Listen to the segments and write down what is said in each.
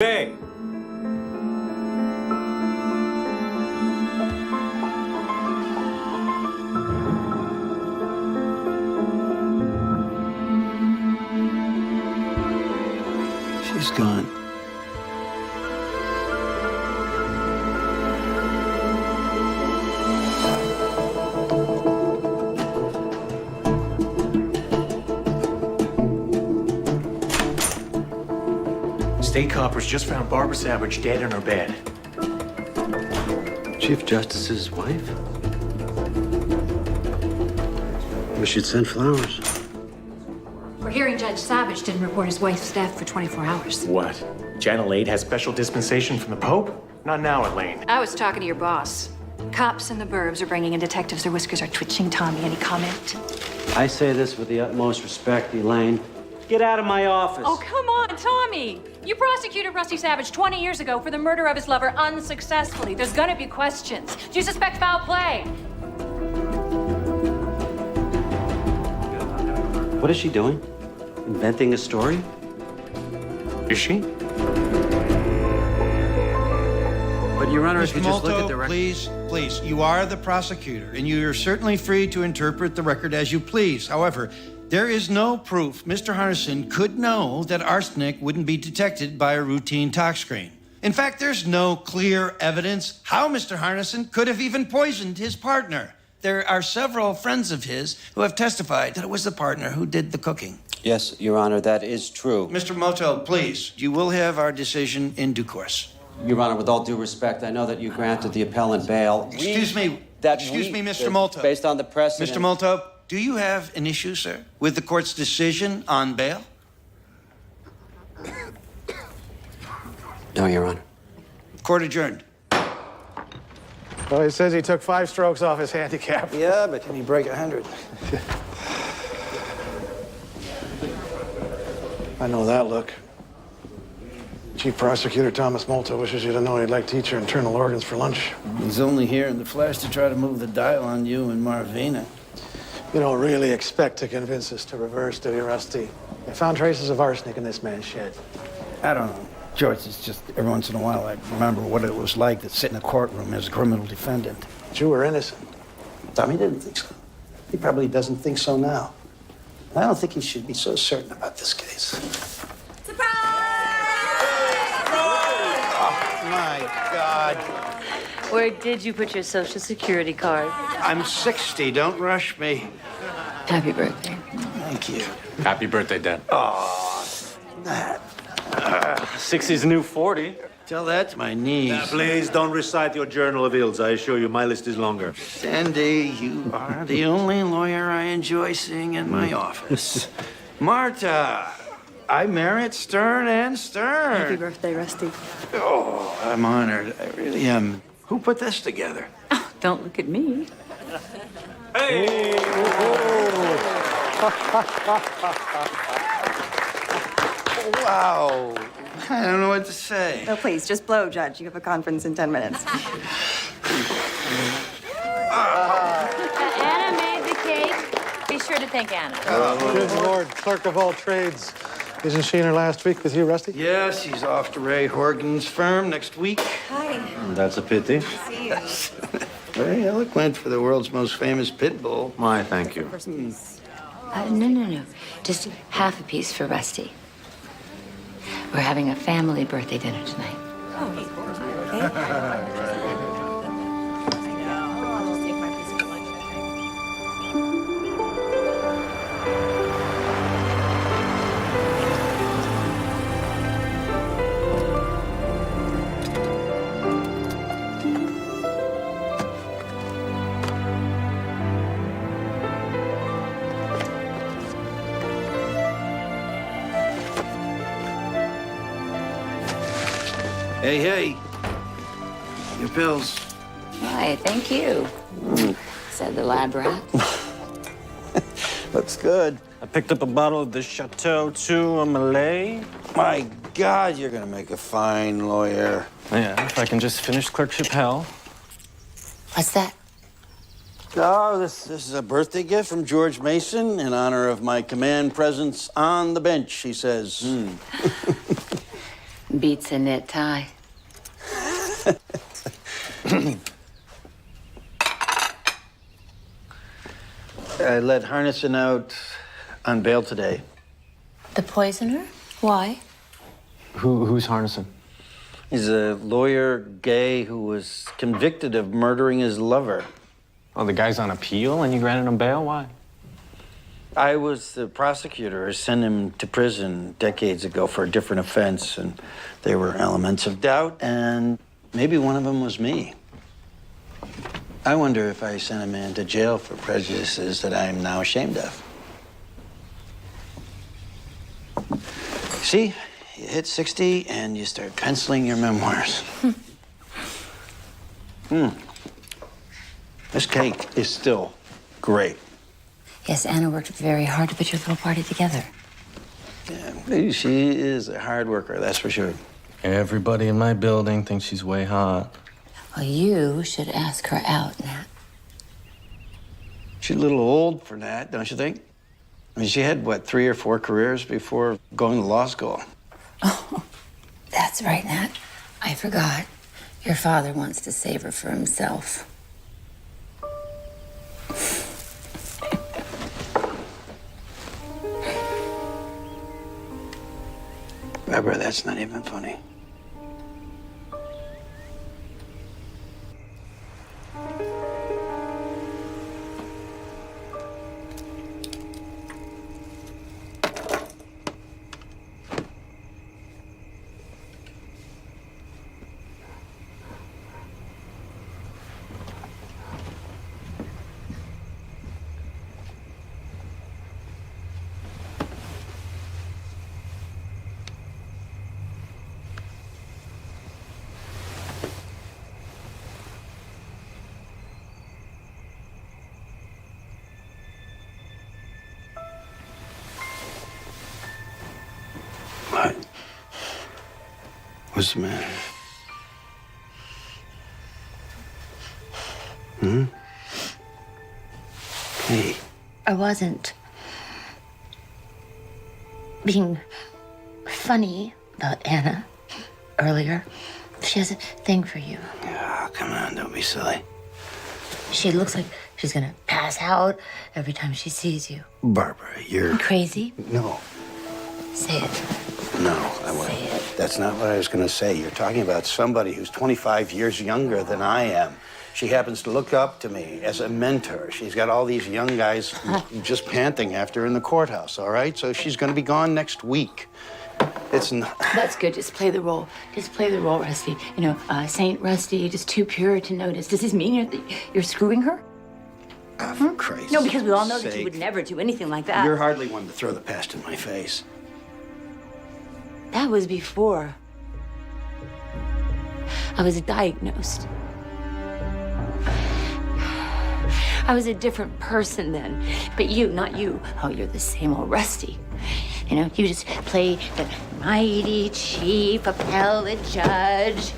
Hey! She's gone. State coppers just found Barbara Savage dead in her bed. Chief Justice's wife? We should send flowers. We're hearing Judge Savage didn't report his wife's death for 24 hours. What? Channel 8 has special dispensation from the Pope? Not now, Elaine. I was talking to your boss. Cops in the burbs are bringing in detectives. Their whiskers are twitching. Tommy, any comment? I say this with the utmost respect, Elaine. Get out of my office. Oh, come on, Tommy. You prosecuted Rusty Savage 20 years ago for the murder of his lover unsuccessfully. There's gonna be questions. Do you suspect foul play? What is she doing? Inventing a story? Is she? But, Your Honor, if Mr. you just look at Molto, the record... please, you are the prosecutor, and you are certainly free to interpret the record as you please. However, there is no proof Mr. Harden could know that arsenic wouldn't be detected by a routine tox screen. In fact, there's no clear evidence how Mr. Harden could have even poisoned his partner. There are several friends of his who have testified that it was the partner who did the cooking. Yes, Your Honor, that is true. Mr. Molto, please, you will have our decision in due course. Your Honor, with all due respect, I know that you granted the appellant bail. Excuse me, Mr. Molto. Based on the precedent... Mr. Molto, do you have an issue, sir, with the court's decision on bail? No, Your Honor. Court adjourned. Well, he says he took 5 strokes off his handicap. Yeah, but can he break 100? I know that look. Chief Prosecutor Thomas Molto wishes you to know he'd like to eat your internal organs for lunch. He's only here in the flesh to try to move the dial on you and Marvina. You don't really expect to convince us to reverse, do you, Rusty? They found traces of arsenic in this man's shed. I don't know. George, it's just every once in a while I remember what it was like to sit in a courtroom as a criminal defendant. But you were innocent. Tommy didn't think so. He probably doesn't think so now. I don't think he should be so certain about this case. Oh, my God. Where did you put your Social Security card? I'm 60. Don't rush me. Happy birthday. Thank you. Happy birthday, Dad. That. 60's new 40. Tell that to my niece. Please don't recite your journal of ills. I assure you my list is longer. Sandy, you are the only lawyer I enjoy seeing in my office. Marta, I merit Stern and Stern. Happy birthday, Rusty. Oh, I'm honored. I really am. Who put this together? Oh, don't look at me. Hey! Wow. I don't know what to say. Oh, please, just blow, Judge. You have a conference in 10 minutes. Anna made the cake. Be sure to thank Anna. Good Lord, clerk of all trades. Isn't she in her last week with you, Rusty? Yes, he's off to Ray Horgan's firm next week. Hi. That's a pity. See you. Very eloquent for the world's most famous pit bull. My, thank you. No. Just half a piece for Rusty. We're having a family birthday dinner tonight. Hey. Your pills. Why, thank you, said the lab rat. Looks good. I picked up a bottle of the Chateau 2 Malay. My God, you're gonna make a fine lawyer. Yeah, if I can just finish clerkship hell. What's that? Oh, this is a birthday gift from George Mason in honor of my command presence on the bench, he says. Beats a knit tie. I let Harnison out on bail today. The poisoner? Why? Who's Harnison? He's a lawyer, gay, who was convicted of murdering his lover. Oh, the guy's on appeal and you granted him bail? Why? I was the prosecutor. I sent him to prison decades ago for a different offense, and there were elements of doubt, and maybe one of them was me. I wonder if I sent a man to jail for prejudices that I am now ashamed of. See, you hit 60 and you start penciling your memoirs. This cake is still great. Yes, Anna worked very hard to put your little party together. Yeah, she is a hard worker, that's for sure. Everybody in my building thinks she's way hot. Well, you should ask her out, Nat. She's a little old for that, don't you think? I mean, she had, what, 3 or 4 careers before going to law school? Oh, that's right, Nat. I forgot. Your father wants to save her for himself. Barbara, that's not even funny. What? What's the matter? Hey. I wasn't being funny about Anna earlier. She has a thing for you. Oh, come on, don't be silly. She looks like she's gonna pass out every time she sees you. Barbara, you're... Crazy? No. Say it. No, I wouldn't. Say it. That's not what I was going to say. You're talking about somebody who's 25 years younger than I am. She happens to look up to me as a mentor. She's got all these young guys just panting after her in the courthouse, all right? So she's going to be gone next week. It's not... That's good. Just play the role. Just play the role, Rusty. You know, Saint Rusty, just too pure to notice. Does this mean you're screwing her? Oh, for Christ's No, because we all know that sake. you would never do anything like that. You're hardly one to throw the past in my face. That was before I was diagnosed. I was a different person then. But you, not you. Oh, you're the same old Rusty. You know, you just play the mighty chief appellate judge.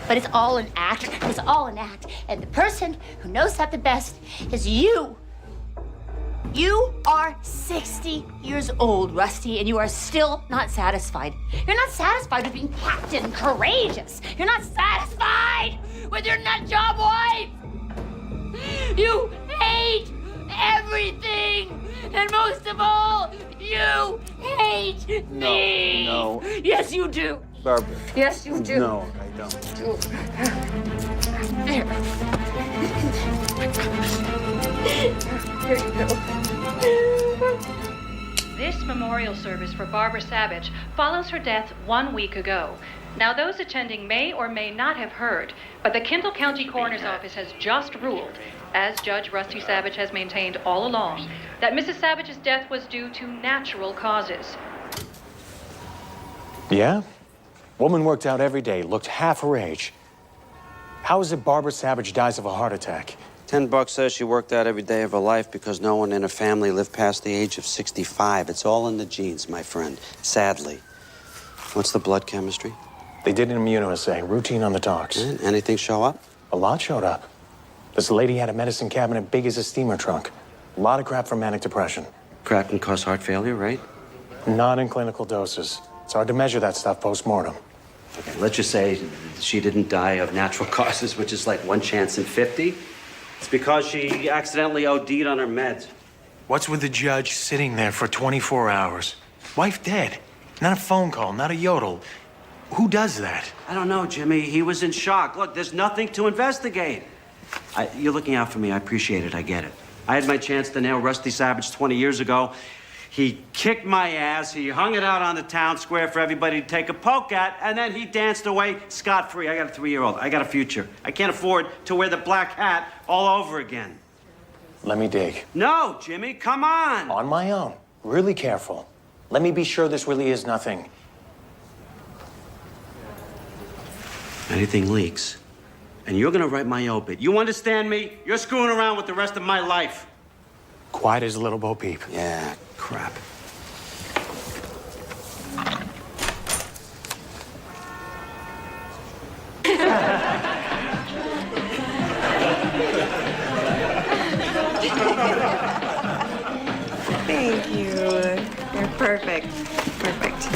But it's all an act. It's all an act. And the person who knows that the best is you. You are 60 years old, Rusty, and you are still not satisfied. You're not satisfied with being Captain Courageous. You're not satisfied with your nut job wife. You hate everything. And most of all, you hate me. No. Yes, you do. Barbara. Yes, you do. No, I don't. There. Here you go. This memorial service for Barbara Savage follows her death 1 week ago. Now, those attending may or may not have heard, but the Kendall County Coroner's Office has just ruled, as Judge Rusty Savage has maintained all along, that Mrs. Savage's death was due to natural causes. Yeah? Woman worked out every day, looked half her age. How is it Barbara Savage dies of a heart attack? $10 says she worked out every day of her life because no one in her family lived past the age of 65. It's all in the genes, my friend, sadly. What's the blood chemistry? They did an immunoassay, routine on the docs. Anything show up? A lot showed up. This lady had a medicine cabinet big as a steamer trunk. A lot of crap for manic depression. Crap can cause heart failure, right? Not in clinical doses. It's hard to measure that stuff post-mortem. Okay, let's just say she didn't die of natural causes, which is like 1 chance in 50. It's because she accidentally OD'd on her meds. What's with the judge sitting there for 24 hours? Wife dead. Not a phone call, not a yodel. Who does that? I don't know, Jimmy. He was in shock. Look, there's nothing to investigate. You're looking out for me. I appreciate it. I get it. I had my chance to nail Rusty Savage 20 years ago. He kicked my ass. He hung it out on the town square for everybody to take a poke at, and then he danced away scot-free. I got a 3-year-old. I got a future. I can't afford to wear the black hat all over again. Let me dig. No, Jimmy, come on. On my own. Really careful. Let me be sure this really is nothing. Anything leaks, and you're gonna write my obit. You understand me? You're screwing around with the rest of my life. Quiet as a little Bo Peep. Yeah, crap. Thank you. You're perfect. Perfect.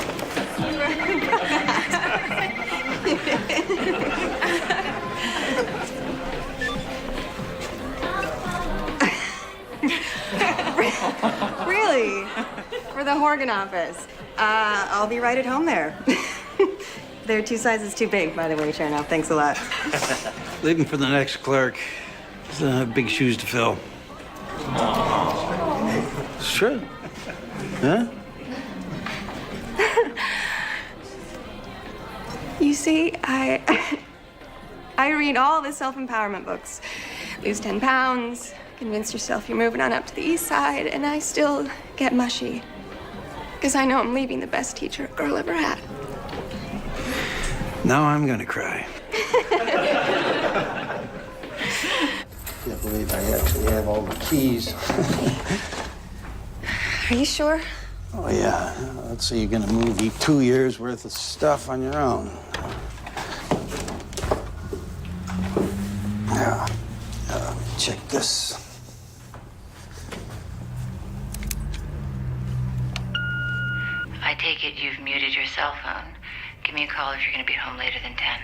Really? For the Horgan office. I'll be right at home there. They're 2 sizes too big, by the way, Chernoff. Thanks a lot. Leaving for the next clerk. It's big shoes to fill. It's true. Huh? You see, I read all the self-empowerment books. Lose 10 pounds, convince yourself you're moving on up to the east side, and I still get mushy. Because I know I'm leaving the best teacher a girl ever had. Now I'm gonna cry. Can't believe I actually have all the keys. Are you sure? Oh, yeah. Let's say you're gonna move 2 years worth of stuff on your own. Yeah. Check this. I take it you've muted your cell phone. Give me a call if you're going to be home later than 10.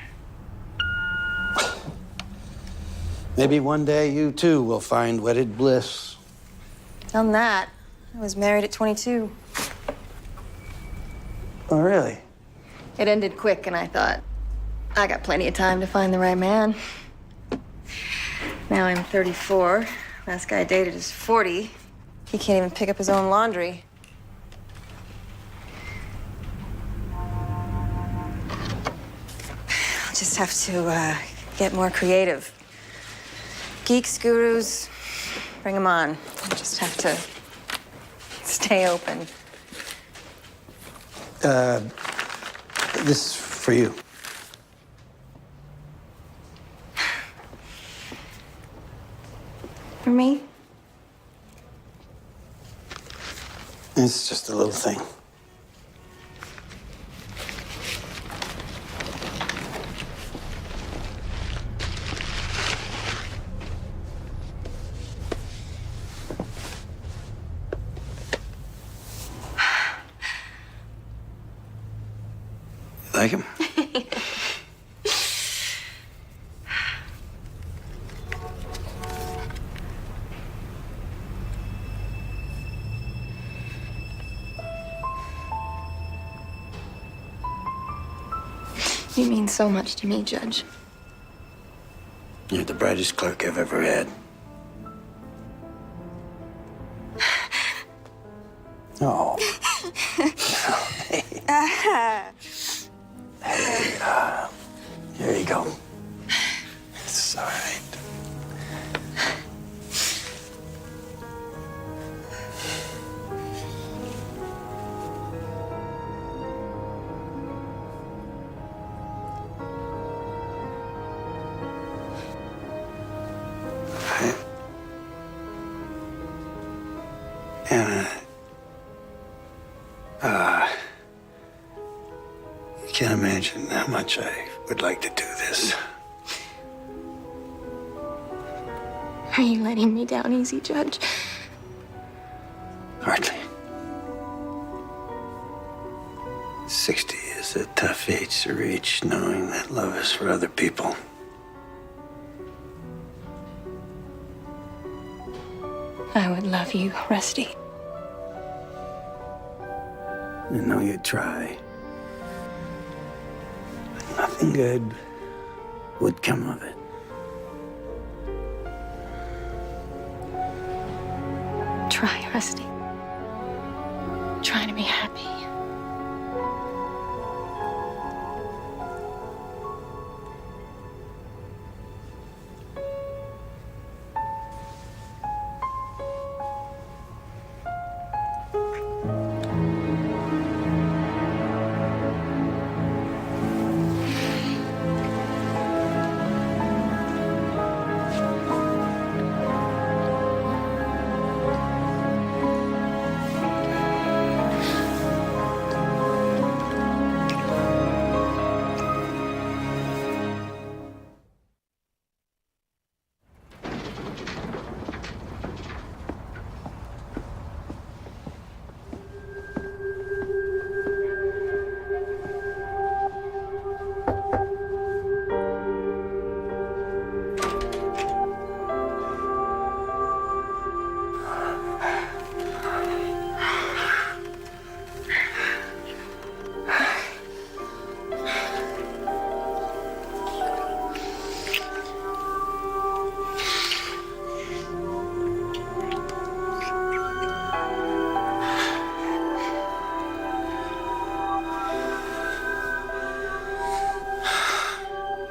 Maybe one day you too will find wedded bliss. Done that. I was married at 22. Oh, really? It ended quick, and I thought, I got plenty of time to find the right man. Now I'm 34. Last guy I dated is 40. He can't even pick up his own laundry. I'll just have to get more creative. Geeks, gurus, bring them on. I'll just have to stay open. This is for you. For me? It's just a little thing. You like him? You mean so much to me, Judge. You're the brightest clerk I've ever had. Oh. Here you go. It's all right. Anna, you can't imagine how much I would like to do this. Are you letting me down easy, Judge? Hardly. 60 is It's a tough age to reach, knowing that love is for other people. I would love you, Rusty. I know you'd try. But nothing good would come of it. Try, Rusty. Try to be happy.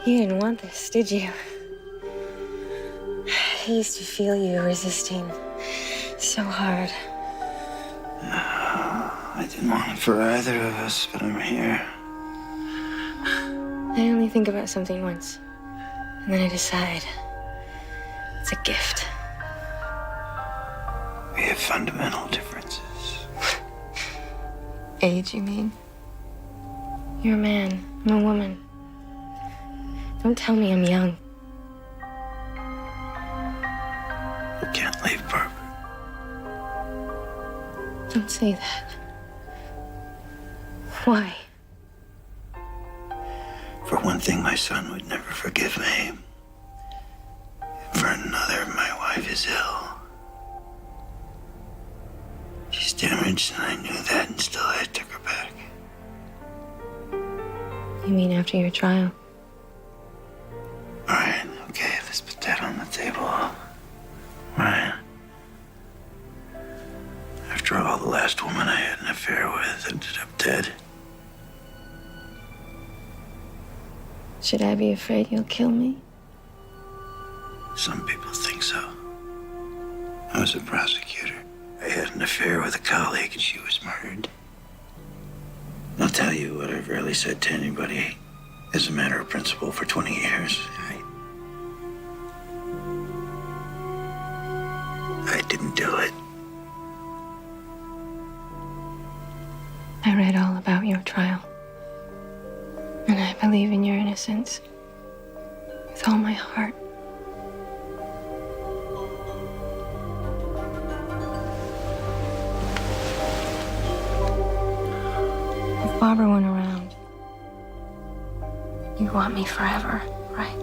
You didn't want this, did you? I used to feel you resisting so hard. I didn't want it for either of us, but I'm here. I only think about something once, and then I decide it's a gift. We have fundamental differences. Age, you mean? You're a man, I'm a woman. Don't tell me I'm young. You can't leave Barbara. Don't say that. Why? For one thing, my son would never forgive me. For another, my wife is ill. She's damaged, and I knew that, and still I took her back. You mean after your trial? All right, okay, let's put that on the table. All right. After all, the last woman I had an affair with ended up dead. Should I be afraid you'll kill me? Some people think so. I was a prosecutor. I had an affair with a colleague and she was murdered. I'll tell you what I've rarely said to anybody as a matter of principle for 20 years. I didn't do it. I read all about your trial. And I believe in your innocence with all my heart. If Barbara went around, you want me forever, right?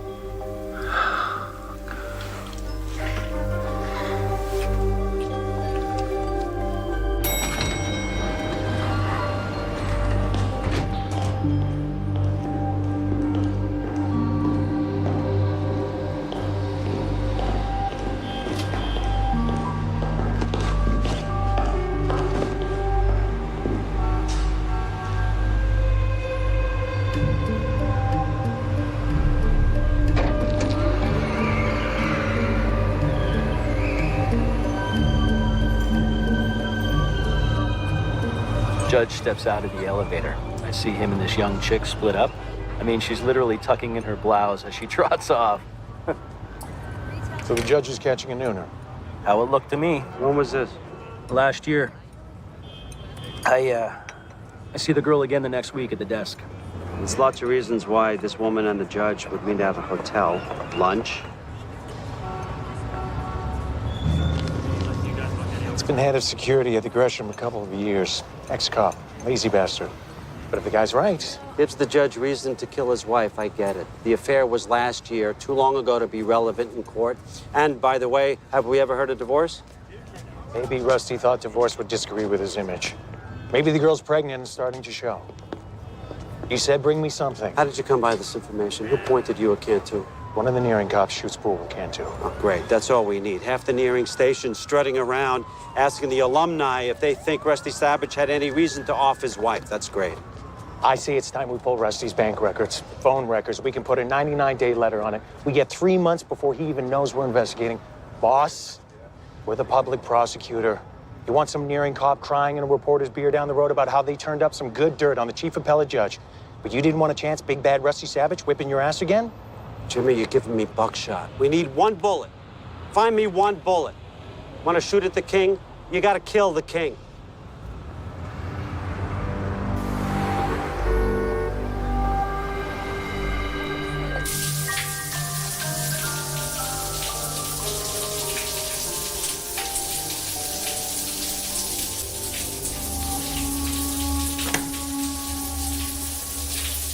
Judge steps out of the elevator. I see him and this young chick split up. I mean, she's literally tucking in her blouse as she trots off. So the judge is catching a nooner. How it looked to me. When was this? Last year. I see the girl again the next week at the desk. There's lots of reasons why this woman and the judge would meet at a hotel. Lunch. It's been head of security at the Gresham a couple of years. Ex-cop, lazy bastard. But if the guy's right, Gives the judge reason to kill his wife, I get it. The affair was last year, too long ago to be relevant in court. And by the way, have we ever heard of divorce? maybe Rusty thought divorce would disagree with his image. Maybe the girl's pregnant and starting to show. He said, bring me something. How did you come by this information? Who pointed you a Cantu? One of the nearing cops shoots pool with Cantu. Oh, great. That's all we need. Half the nearing station strutting around, asking the alumni if they think Rusty Savage had any reason to off his wife. That's great. I say it's time we pull Rusty's bank records, phone records. We can put a 99-day letter on it. We get 3 months before he even knows we're investigating. Boss, we're the public prosecutor. You want some nearing cop crying in a reporter's beer down the road about how they turned up some good dirt on the chief appellate judge. But you didn't want a chance, big bad Rusty Savage whipping your ass again? Jimmy, you're giving me buckshot. We need one bullet. Find me one bullet. Want to shoot at the king? You got to kill the king.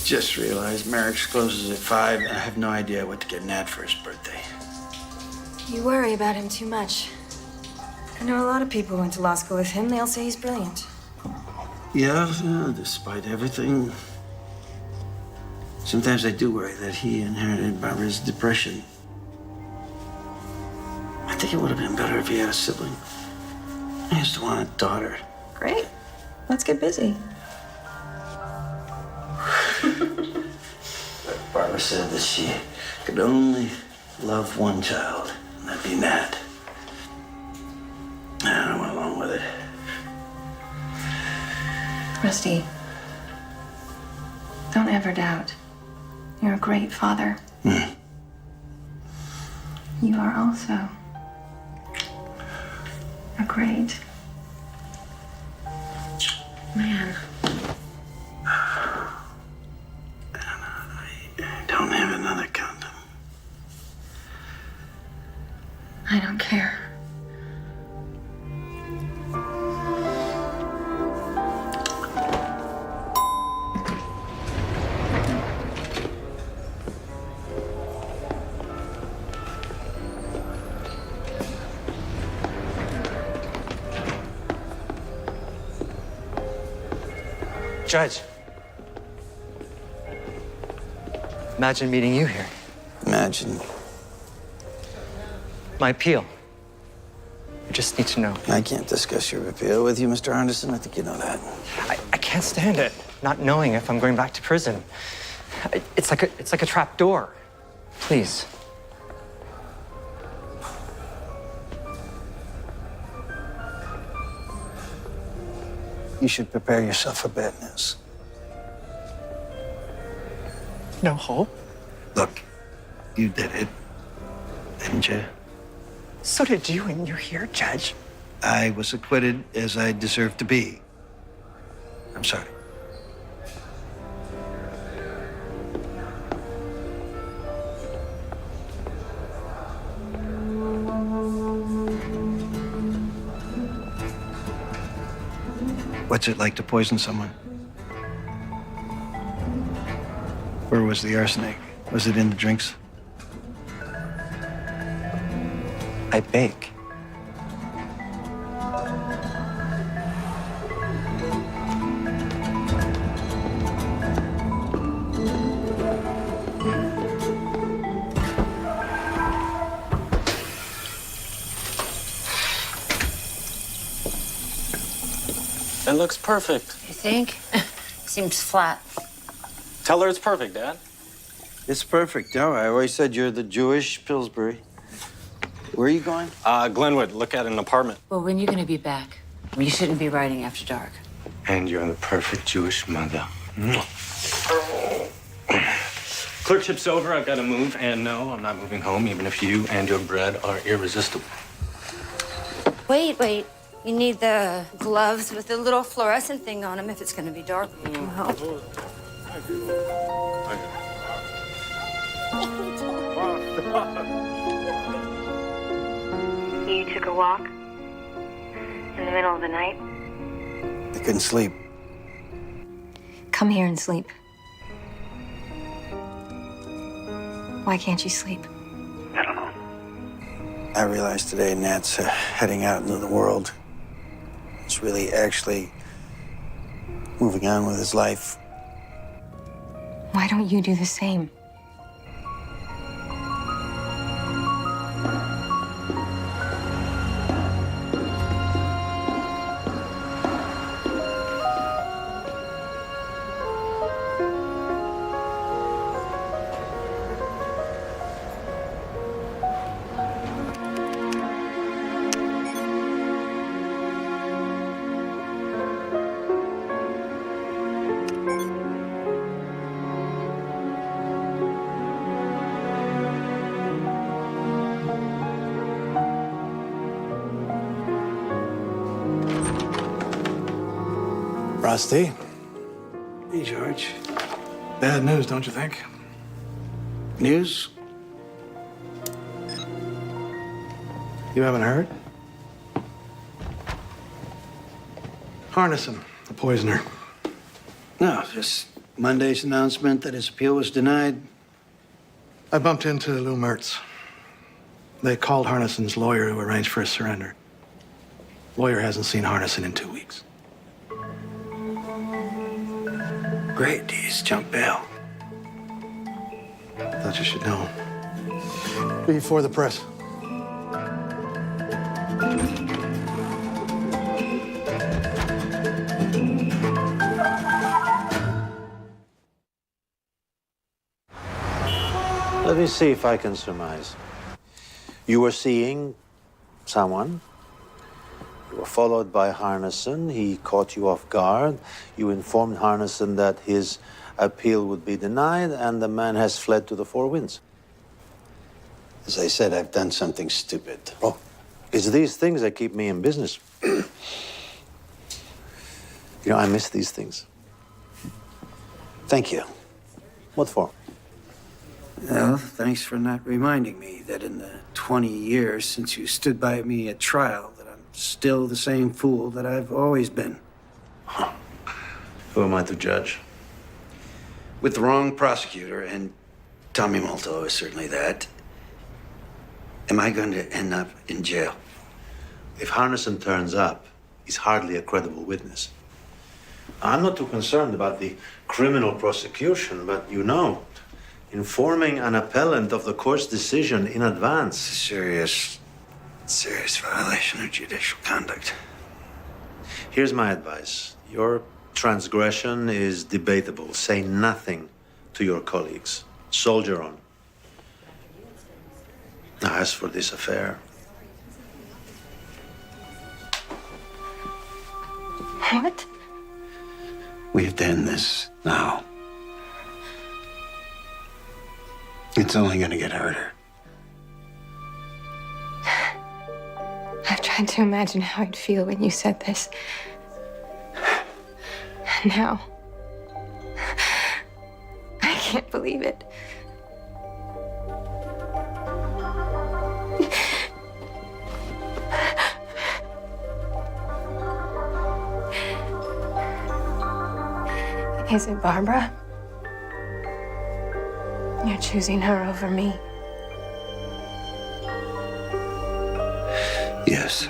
Just realized Merrick's closes at 5, and I have no idea what to get Nat for his birthday. You worry about him too much. I know a lot of people who went to law school with him. They all say he's brilliant. Yeah, despite everything. Sometimes I do worry that he inherited Barbara's depression. I think it would have been better if he had a sibling. I used to want a daughter. Great. Let's get busy. Barbara said that she could only love one child, and that'd be Nat. And I went along with it. Rusty, don't ever doubt. You're a great father. You are also a great man. Don't have another condom. I don't care. Judge. Imagine meeting you here. Imagine. My appeal. I just need to know. I can't discuss your appeal with you, Mr. Henderson. I think you know that. I can't stand it, not knowing if I'm going back to prison. It's like a trap door. Please. You should prepare yourself for bad news. No hope? Look, you did it, didn't you? So did you, and you're here, Judge. I was acquitted as I deserved to be. I'm sorry. What's it like to poison someone? Where was the arsenic? Was it in the drinks? I bake. It looks perfect. You think? Seems flat. Tell her it's perfect, Dad. It's perfect. No, I always said you're the Jewish Pillsbury. Where are you going? Glenwood, look at an apartment. Well, when are you gonna be back? You shouldn't be riding after dark. And you're the perfect Jewish mother. Clerkship's over, I've got to move, and no, I'm not moving home, even if you and your bread are irresistible. Wait. You need the gloves with the little fluorescent thing on them if it's gonna be dark when you come home. You took a walk in the middle of the night? I couldn't sleep. Come here and sleep. Why can't you sleep? I don't know. I realized today Nat's heading out into the world. He's really actually moving on with his life. Why don't you do the same? Rusty, Hey, George. bad news, don't you think? News? You haven't heard? Harnison, the poisoner. No, just Monday's announcement that his appeal was denied. I bumped into Lou Mertz. They called Harnison's lawyer to arrange for his surrender. Lawyer hasn't seen Harnison in 2 weeks. Great, he's jumped bail. Thought you should know. Before the press. Let me see if I can surmise. You were seeing someone. You were followed by Harnison. He caught you off guard. You informed Harnison that his appeal would be denied, and the man has fled to the four winds. As I said, I've done something stupid. Oh, it's these things that keep me in business. You know, I miss these things. Thank you. What for? Well, thanks for not reminding me that in the 20 years since you stood by me at trial, that I'm still the same fool that I've always been. Who am I to judge? With the wrong prosecutor, and Tommy Molto is certainly that, am I going to end up in jail? If Harnison turns up, he's hardly a credible witness. I'm not too concerned about the criminal prosecution, but you know, informing an appellant of the court's decision in advance. Serious violation of judicial conduct. Here's my advice. Your transgression is debatable. Say nothing to your colleagues. Soldier on. Now, as for this affair, What? We've done this now. It's only gonna get harder. I've tried to imagine how I'd feel when you said this. Now, I can't believe it. Is it Barbara? You're choosing her over me. Yes.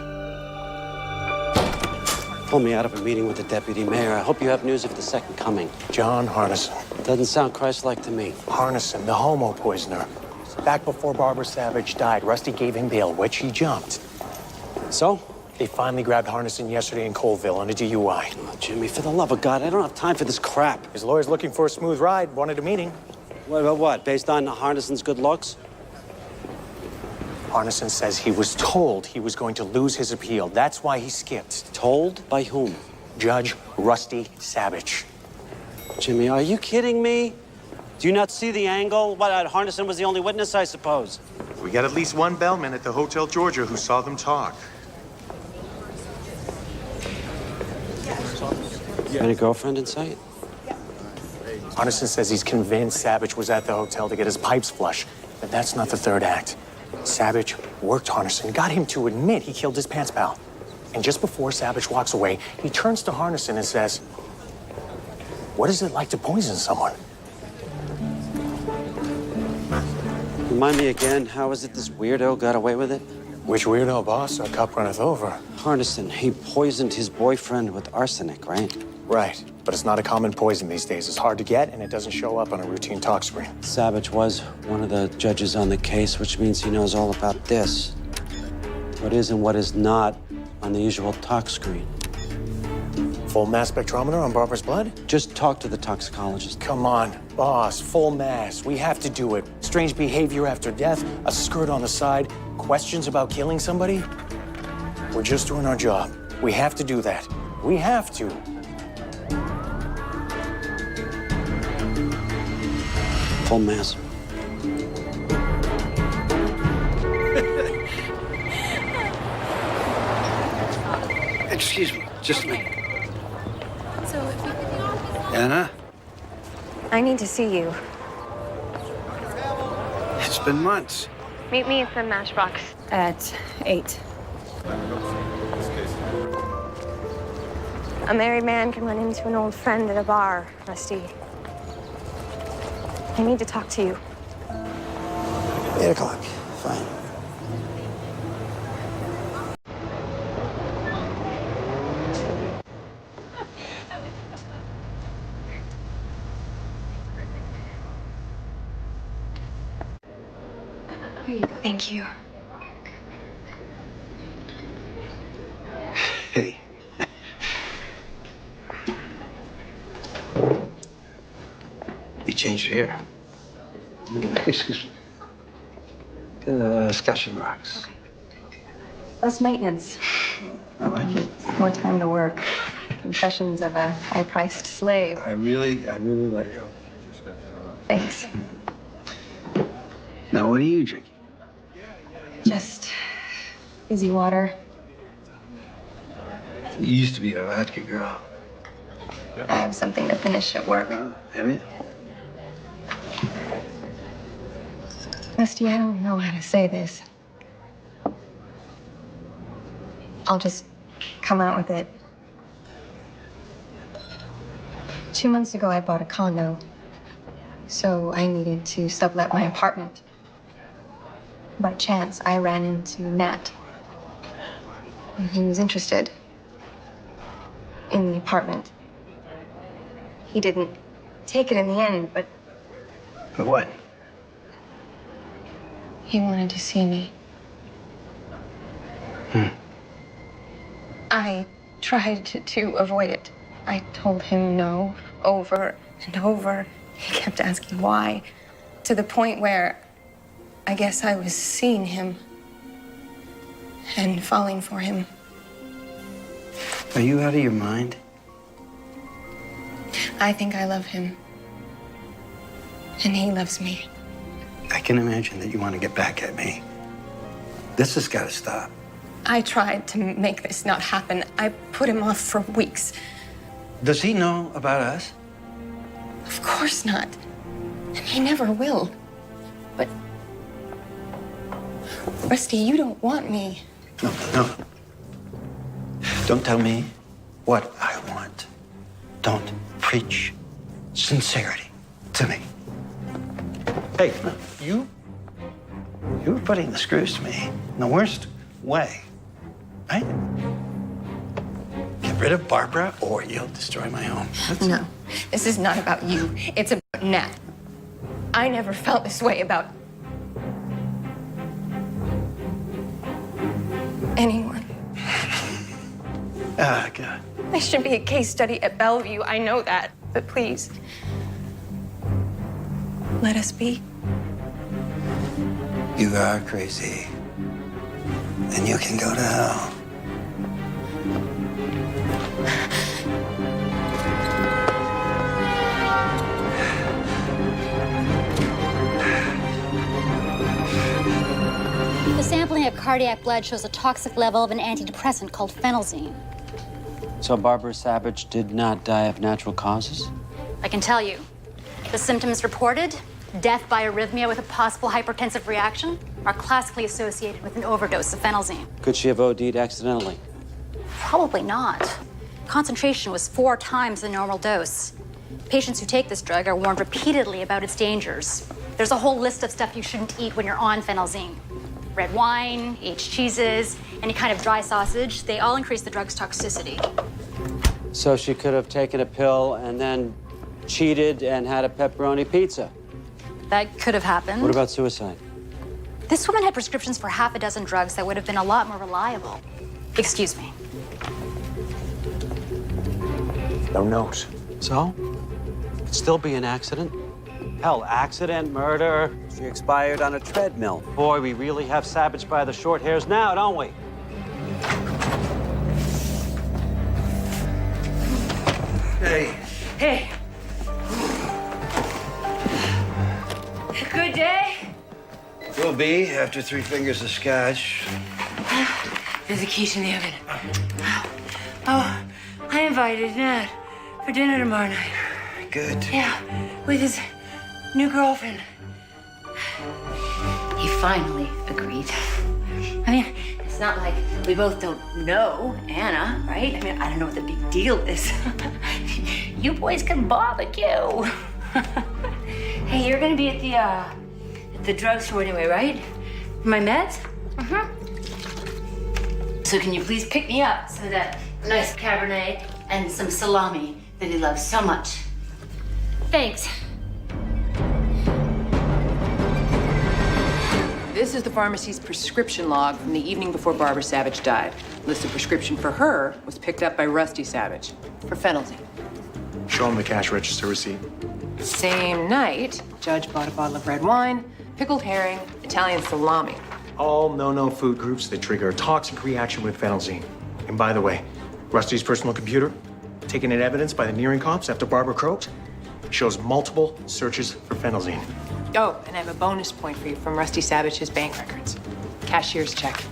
Pull me out of a meeting with the deputy mayor. I hope you have news of the second coming. John Harnison. Doesn't sound Christ-like to me. Harnison, the homo poisoner. Back before Barbara Savage died, Rusty gave him bail, which he jumped. So? They finally grabbed Harnison yesterday in Colville on a DUI. Oh, Jimmy, for the love of God, I don't have time for this crap. His lawyer's looking for a smooth ride, wanted a meeting. What? Based on Harnison's good looks? Harnison says he was told he was going to lose his appeal. That's why he skipped. Told? By whom? Judge Rusty Savage. Jimmy, are you kidding me? Do you not see the angle? What, Harnison was the only witness, I suppose? We got at least one bellman at the Hotel Georgia who saw them talk. Any girlfriend in sight? Harnison says he's convinced Savage was at the hotel to get his pipes flush. But that's not the third act. Savage worked Harnison, got him to admit he killed his pants pal. And just before Savage walks away, he turns to Harnison and says, What is it like to poison someone? Remind me again, how is it this weirdo got away with it? Which weirdo, boss? A cup runneth over. Hardison, he poisoned his boyfriend with arsenic, right? Right, but it's not a common poison these days. It's hard to get, and it doesn't show up on a routine tox screen. Savage was one of the judges on the case, which means he knows all about this. What is and what is not on the usual tox screen. Full mass spectrometer on Barbara's blood? Just talk to the toxicologist. Come on, boss, full mass. We have to do it. Strange behavior after death, a skirt on the side, questions about killing somebody. We're just doing our job. We have to do that. We have to. Full mass. Excuse me, just a minute. So if you could be on Anna, I need to see you. it's been months. Meet me at the Matchbox. at 8. A married man can run into an old friend at a bar, Rusty. I need to talk to you. 8 o'clock, fine. Here you go. Thank you. Hey. You changed your hair. Excuse me. Scotch and rocks. Less maintenance. I like it. More time to work. Confessions of a high-priced slave. I really like it. Thanks. Now, what are you drinking? Just fizzy water. You used to be a vodka girl. I have something to finish at work. Have you? Rusty, I don't know how to say this. I'll just come out with it. 2 months ago, I bought a condo. So I needed to sublet my apartment. By chance, I ran into Nat. And he was interested in the apartment. He didn't take it in the end, but But what? he wanted to see me. I tried to avoid it. I told him no over and over. He kept asking why, to the point where I guess I was seeing him and falling for him. Are you out of your mind? I think I love him. And he loves me. I can imagine that you want to get back at me. This has got to stop. I tried to make this not happen. I put him off for weeks. Does he know about us? Of course not. And he never will. But, Rusty, you don't want me. No. Don't tell me what I want. Don't preach sincerity to me. Hey, you were putting the screws to me in the worst way, right? Get rid of Barbara or you'll destroy my home. No, this is not about you. It's about Nat. I never felt this way about anyone. Ah, God. I should be a case study at Bellevue. I know that. But please, let us be. You are crazy. And you can go to hell. The sampling of cardiac blood shows a toxic level of an antidepressant called phenelzine. So Barbara Savage did not die of natural causes? I can tell you, the symptoms reported, death by arrhythmia with a possible hypertensive reaction, are classically associated with an overdose of phenelzine. Could she have OD'd accidentally? Probably not. Concentration was 4 times the normal dose. Patients who take this drug are warned repeatedly about its dangers. There's a whole list of stuff you shouldn't eat when you're on phenelzine. Red wine, aged cheeses, any kind of dry sausage, they all increase the drug's toxicity. So she could have taken a pill and then cheated and had a pepperoni pizza. That could have happened. What about suicide? This woman had prescriptions for half a dozen drugs that would have been a lot more reliable. Excuse me. No note. So? Could still be an accident. Hell, accident, murder. She expired on a treadmill. Boy, we really have Savage by the short hairs now, don't we? Hey. Hey. Good day. Will be after 3 fingers of scotch. There's a quiche in the oven. Oh, I invited Nat for dinner tomorrow night. Good. Yeah, with his new girlfriend. He finally agreed. I mean, it's not like we both don't know Anna, right? I mean, I don't know what the big deal is. You boys can barbecue. Hey, you're gonna be at the drugstore anyway, right? For my meds? So can you please pick me up some of that nice Cabernet and some salami that he loves so much? Thanks. This is the pharmacy's prescription log from the evening before Barbara Savage died. List of prescription for her was picked up by Rusty Savage for phenelzine. Show him the cash register receipt. Same night, Judge bought a bottle of red wine, pickled herring, Italian salami. All no-no food groups that trigger a toxic reaction with phenelzine. And by the way, Rusty's personal computer, taken in evidence by the nearing cops after Barbara croaked, shows multiple searches for phenelzine. Oh, and I have a bonus point for you from Rusty Savage's bank records. Cashier's check.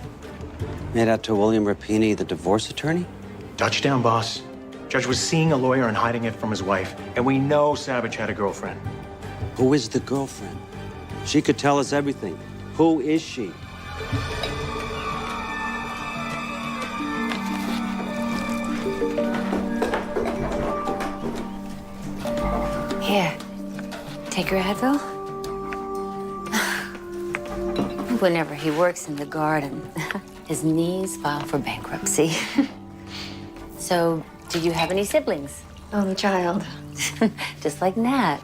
Made out to William Rapini, the divorce attorney? Touchdown, boss. Judge was seeing a lawyer and hiding it from his wife. And we know Savage had a girlfriend. Who is the girlfriend? She could tell us everything. Who is she? Here, take your Advil. Whenever he works in the garden, his knees file for bankruptcy. So, do you have any siblings? Only child. Just like Nat.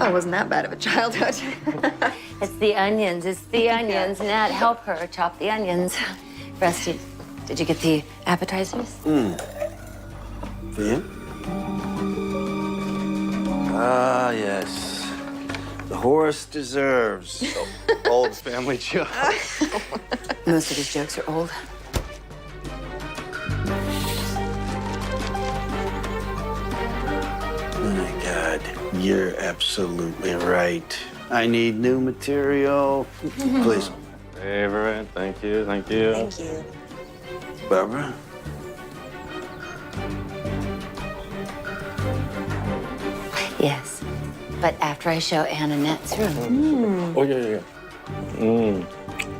Oh, wasn't that bad of a childhood. It's the onions. It's the onions. Nat, help her chop the onions. Rusty, did you get the appetizers? For you? Ah, yes. The horse deserves. Old family joke. Most of his jokes are old. My God, you're absolutely right. I need new material. Please. Favorite. Thank you. Thank you. Thank you. Barbara? Yes, but after I show Anna Nat's room. Oh, yeah.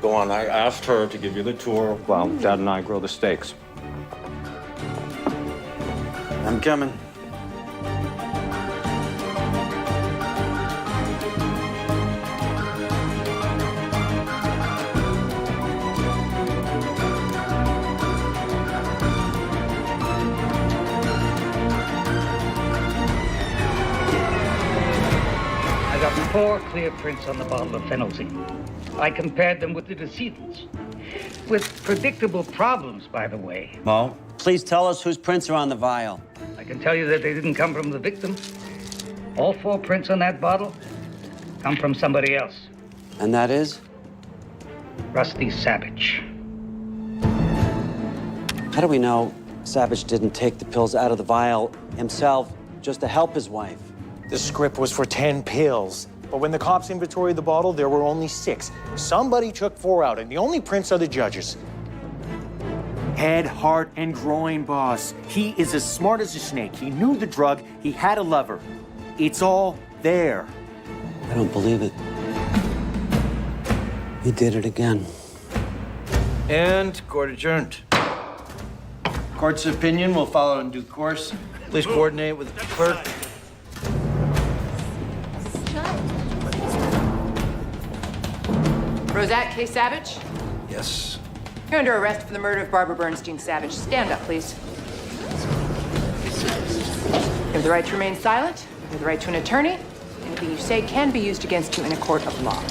Go on. I asked her to give you the tour while Dad and I grow the steaks. I'm coming. I got 4 clear prints on the bottle of phenelzine. I compared them with the decedent's. With predictable problems, by the way. Mo, please tell us whose prints are on the vial. I can tell you that they didn't come from the victim. All 4 prints on that bottle come from somebody else. And that is? Rusty Savage. How do we know Savage didn't take the pills out of the vial himself just to help his wife? The script was for 10 pills. But when the cops inventoried the bottle, there were only 6. Somebody took 4 out, and the only prints are the judge's. Head, heart, and groin, boss. He is as smart as a snake. He knew the drug. He had a lover. It's all there. I don't believe it. He did it again. And court adjourned. court's opinion will follow in due course. Please coordinate with the clerk. Rosette K. Savage, Yes. you're under arrest for the murder of Barbara Bernstein Savage. Stand up, please. You have the right to remain silent. You have the right to an attorney. Anything you say can be used against you in a court of law.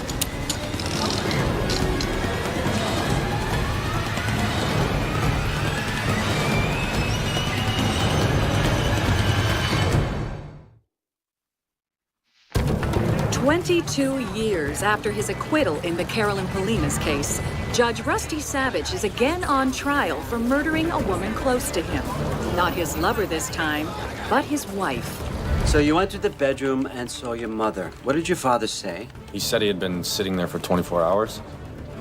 "22 years after his acquittal in the Carolyn Polinas case, Judge Rusty Savage is again on trial for murdering a woman close to him. Not his lover this time, but his wife. So you entered the bedroom and saw your mother. What did your father say? He said he had been sitting there for 24 hours.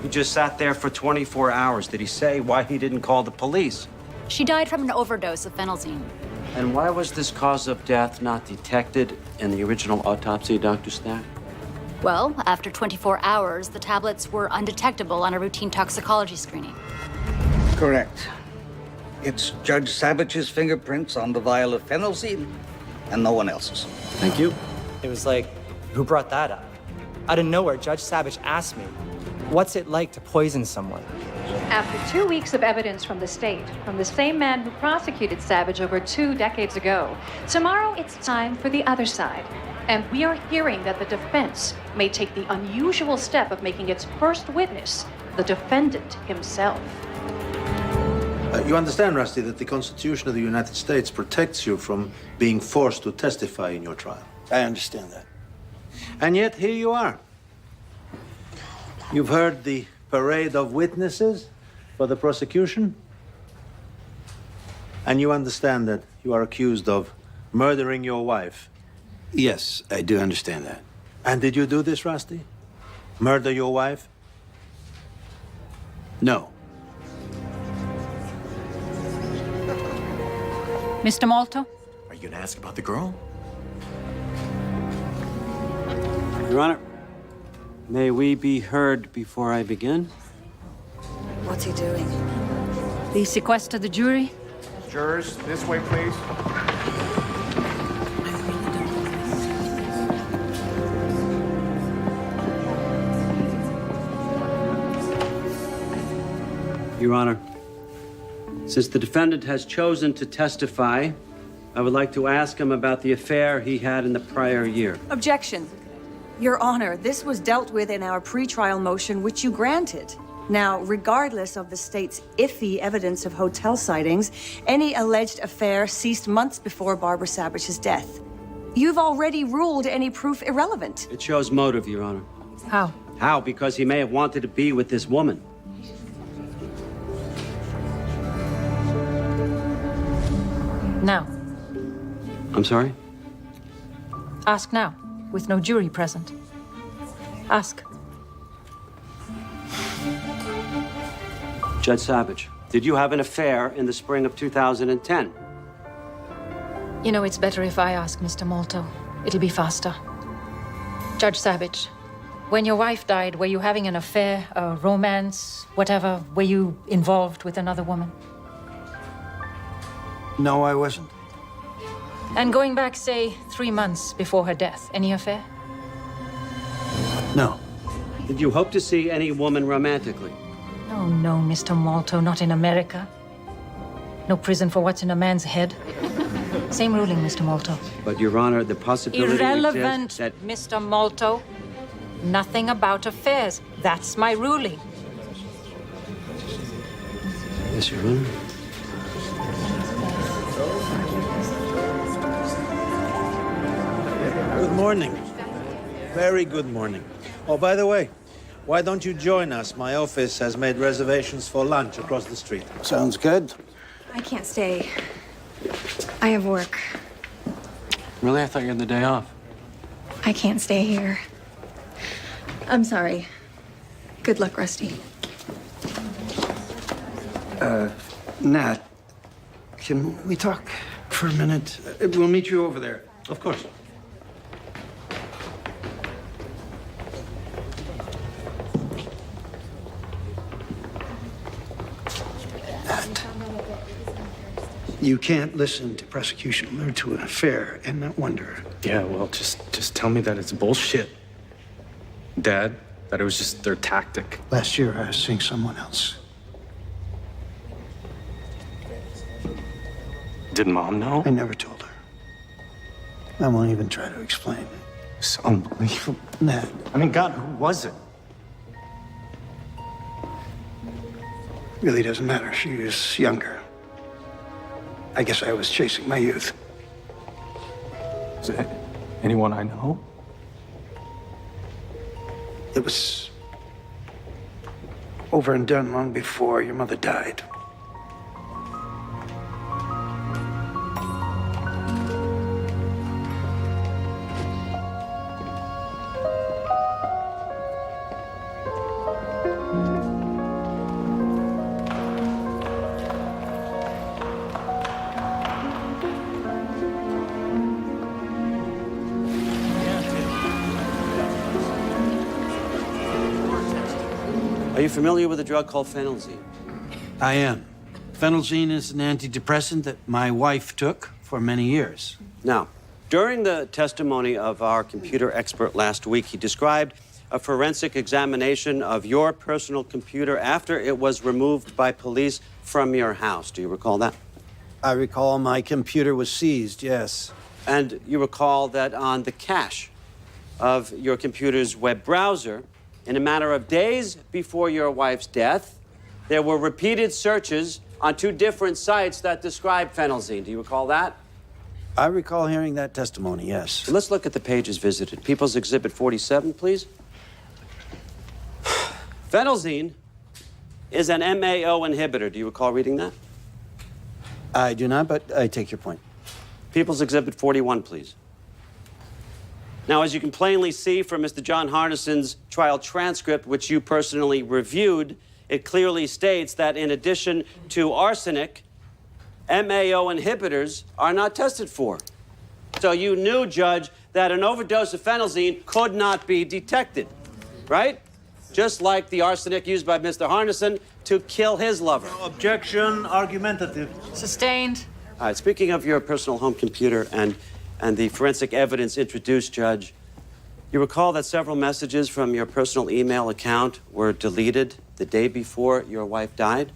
He just sat there for 24 hours. Did he say why he didn't call the police? She died from an overdose of phenelzine. And why was this cause of death not detected in the original autopsy, Dr. Stack? Well, after 24 hours, the tablets were undetectable on a routine toxicology screening. Correct. It's Judge Savage's fingerprints on the vial of phenelzine and no one else's. Thank you. It was like, who brought that up? Out of nowhere, Judge Savage asked me, what's it like to poison someone? After 2 weeks of evidence from the state, from the same man who prosecuted Savage over 2 decades ago, tomorrow it's time for the other side. And we are hearing that the defense may take the unusual step of making its first witness the defendant himself. You understand, Rusty, that the Constitution of the United States protects you from being forced to testify in your trial. I understand that. And yet, here you are. You've heard the parade of witnesses for the prosecution, and you understand that you are accused of murdering your wife. Yes, I do understand that. And did you do this, Rusty? Murder your wife? No. Mr. Malto? Are you gonna ask about the girl? Your Honor, may we be heard before I begin? What's he doing? The sequester the jury? Jurors, this way, please. Your Honor, since the defendant has chosen to testify, I would like to ask him about the affair he had in the prior year. Objection. Your Honor, this was dealt with in our pretrial motion, which you granted. Now, regardless of the state's iffy evidence of hotel sightings, any alleged affair ceased months before Barbara Savage's death. You've already ruled any proof irrelevant. It shows motive, Your Honor. How? How? Because he may have wanted to be with this woman. Now. I'm sorry? Ask now, with no jury present. Ask. Judge Savage, did you have an affair in the spring of 2010? You know, it's better if I ask, Mr. Malto. It'll be faster. Judge Savage, when your wife died, were you having an affair, a romance, whatever? Were you involved with another woman? No, I wasn't. And going back, say, 3 months before her death, any affair? No. Did you hope to see any woman romantically? Oh, no, Mr. Malto, not in America. No prison for what's in a man's head. Same ruling, Mr. Malto. But, Your Honor, the possibility Irrelevant, exists that... Mr. Malto. Nothing about affairs. That's my ruling. Yes, Your Honor. Good morning. Very good morning. Oh, by the way, why don't you join us? My office has made reservations for lunch across the street. Sounds good. I can't stay. I have work. Really? I thought you had the day off. I can't stay here. I'm sorry. Good luck, Rusty. Nat, can we talk for a minute? We'll meet you over there. Of course. Nat. You can't listen to prosecution allude to an affair and not wonder. Yeah, well, just tell me that it's bullshit. Dad, that it was just their tactic. Last year, I was seeing someone else. Did Mom know? I never told her. I won't even try to explain. It's unbelievable. Ned. I mean, God, who was it? Really doesn't matter. She was younger. I guess I was chasing my youth. Is it anyone I know? It was over and done long before your mother died. Are you familiar with a drug called phenelzine? I am. Phenelzine is an antidepressant that my wife took for many years. Now, during the testimony of our computer expert last week, he described a forensic examination of your personal computer after it was removed by police from your house. Do you recall that? I recall my computer was seized, yes. And you recall that on the cache of your computer's web browser, in a matter of days before your wife's death, there were repeated searches on 2 different sites that describe phenelzine. Do you recall that? I recall hearing that testimony, yes. So let's look at the pages visited. People's Exhibit 47, please. Phenelzine is an MAO inhibitor. Do you recall reading that? I do not, but I take your point. People's Exhibit 41, please. Now, as you can plainly see from Mr. John Hardison's trial transcript, which you personally reviewed, it clearly states that in addition to arsenic, MAO inhibitors are not tested for. So you knew, Judge, that an overdose of phenelzine could not be detected, right? Just like the arsenic used by Mr. Hardison to kill his lover. Objection, argumentative. Sustained. All right, speaking of your personal home computer and the forensic evidence introduced, Judge, you recall that several messages from your personal email account were deleted the day before your wife died?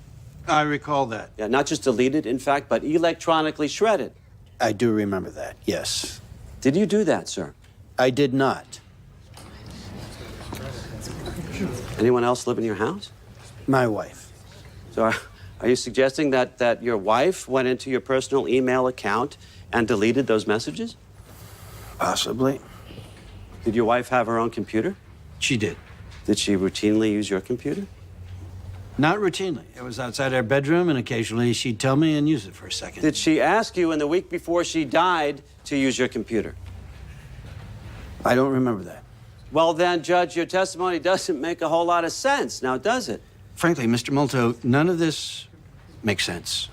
I recall that. Yeah, not just deleted, in fact, but electronically shredded. I do remember that, yes. Did you do that, sir? I did not. Anyone else live in your house? My wife. So are you suggesting that your wife went into your personal email account and deleted those messages? Possibly. Did your wife have her own computer? She did. Did she routinely use your computer? Not routinely. It was outside our bedroom, and occasionally she'd tell me and use it for a second. Did she ask you in the week before she died to use your computer? I don't remember that. Well, then, Judge, your testimony doesn't make a whole lot of sense, now does it? Frankly, Mr. Molto, none of this makes sense.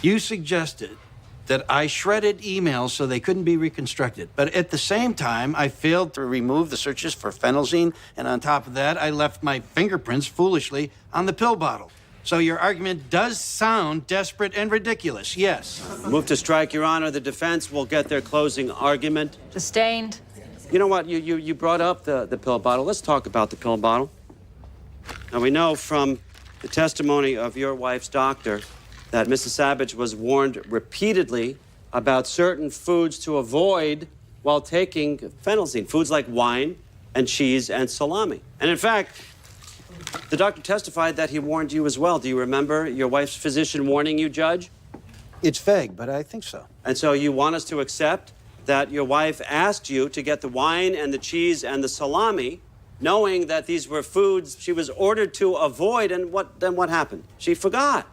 You suggested that I shredded emails so they couldn't be reconstructed. But at the same time, I failed to remove the searches for phenelzine, and on top of that, I left my fingerprints foolishly on the pill bottle. So your argument does sound desperate and ridiculous, yes. Move to strike, Your Honor. The defense will get their closing argument. Sustained. You know what? You brought up the pill bottle. Let's talk about the pill bottle. Now, we know from the testimony of your wife's doctor that Mrs. Savage was warned repeatedly about certain foods to avoid while taking phenelzine, foods like wine and cheese and salami. And in fact, the doctor testified that he warned you as well. Do you remember your wife's physician warning you, Judge? It's vague, but I think so. And so you want us to accept that your wife asked you to get the wine and the cheese and the salami, knowing that these were foods she was ordered to avoid, and then what happened? She forgot.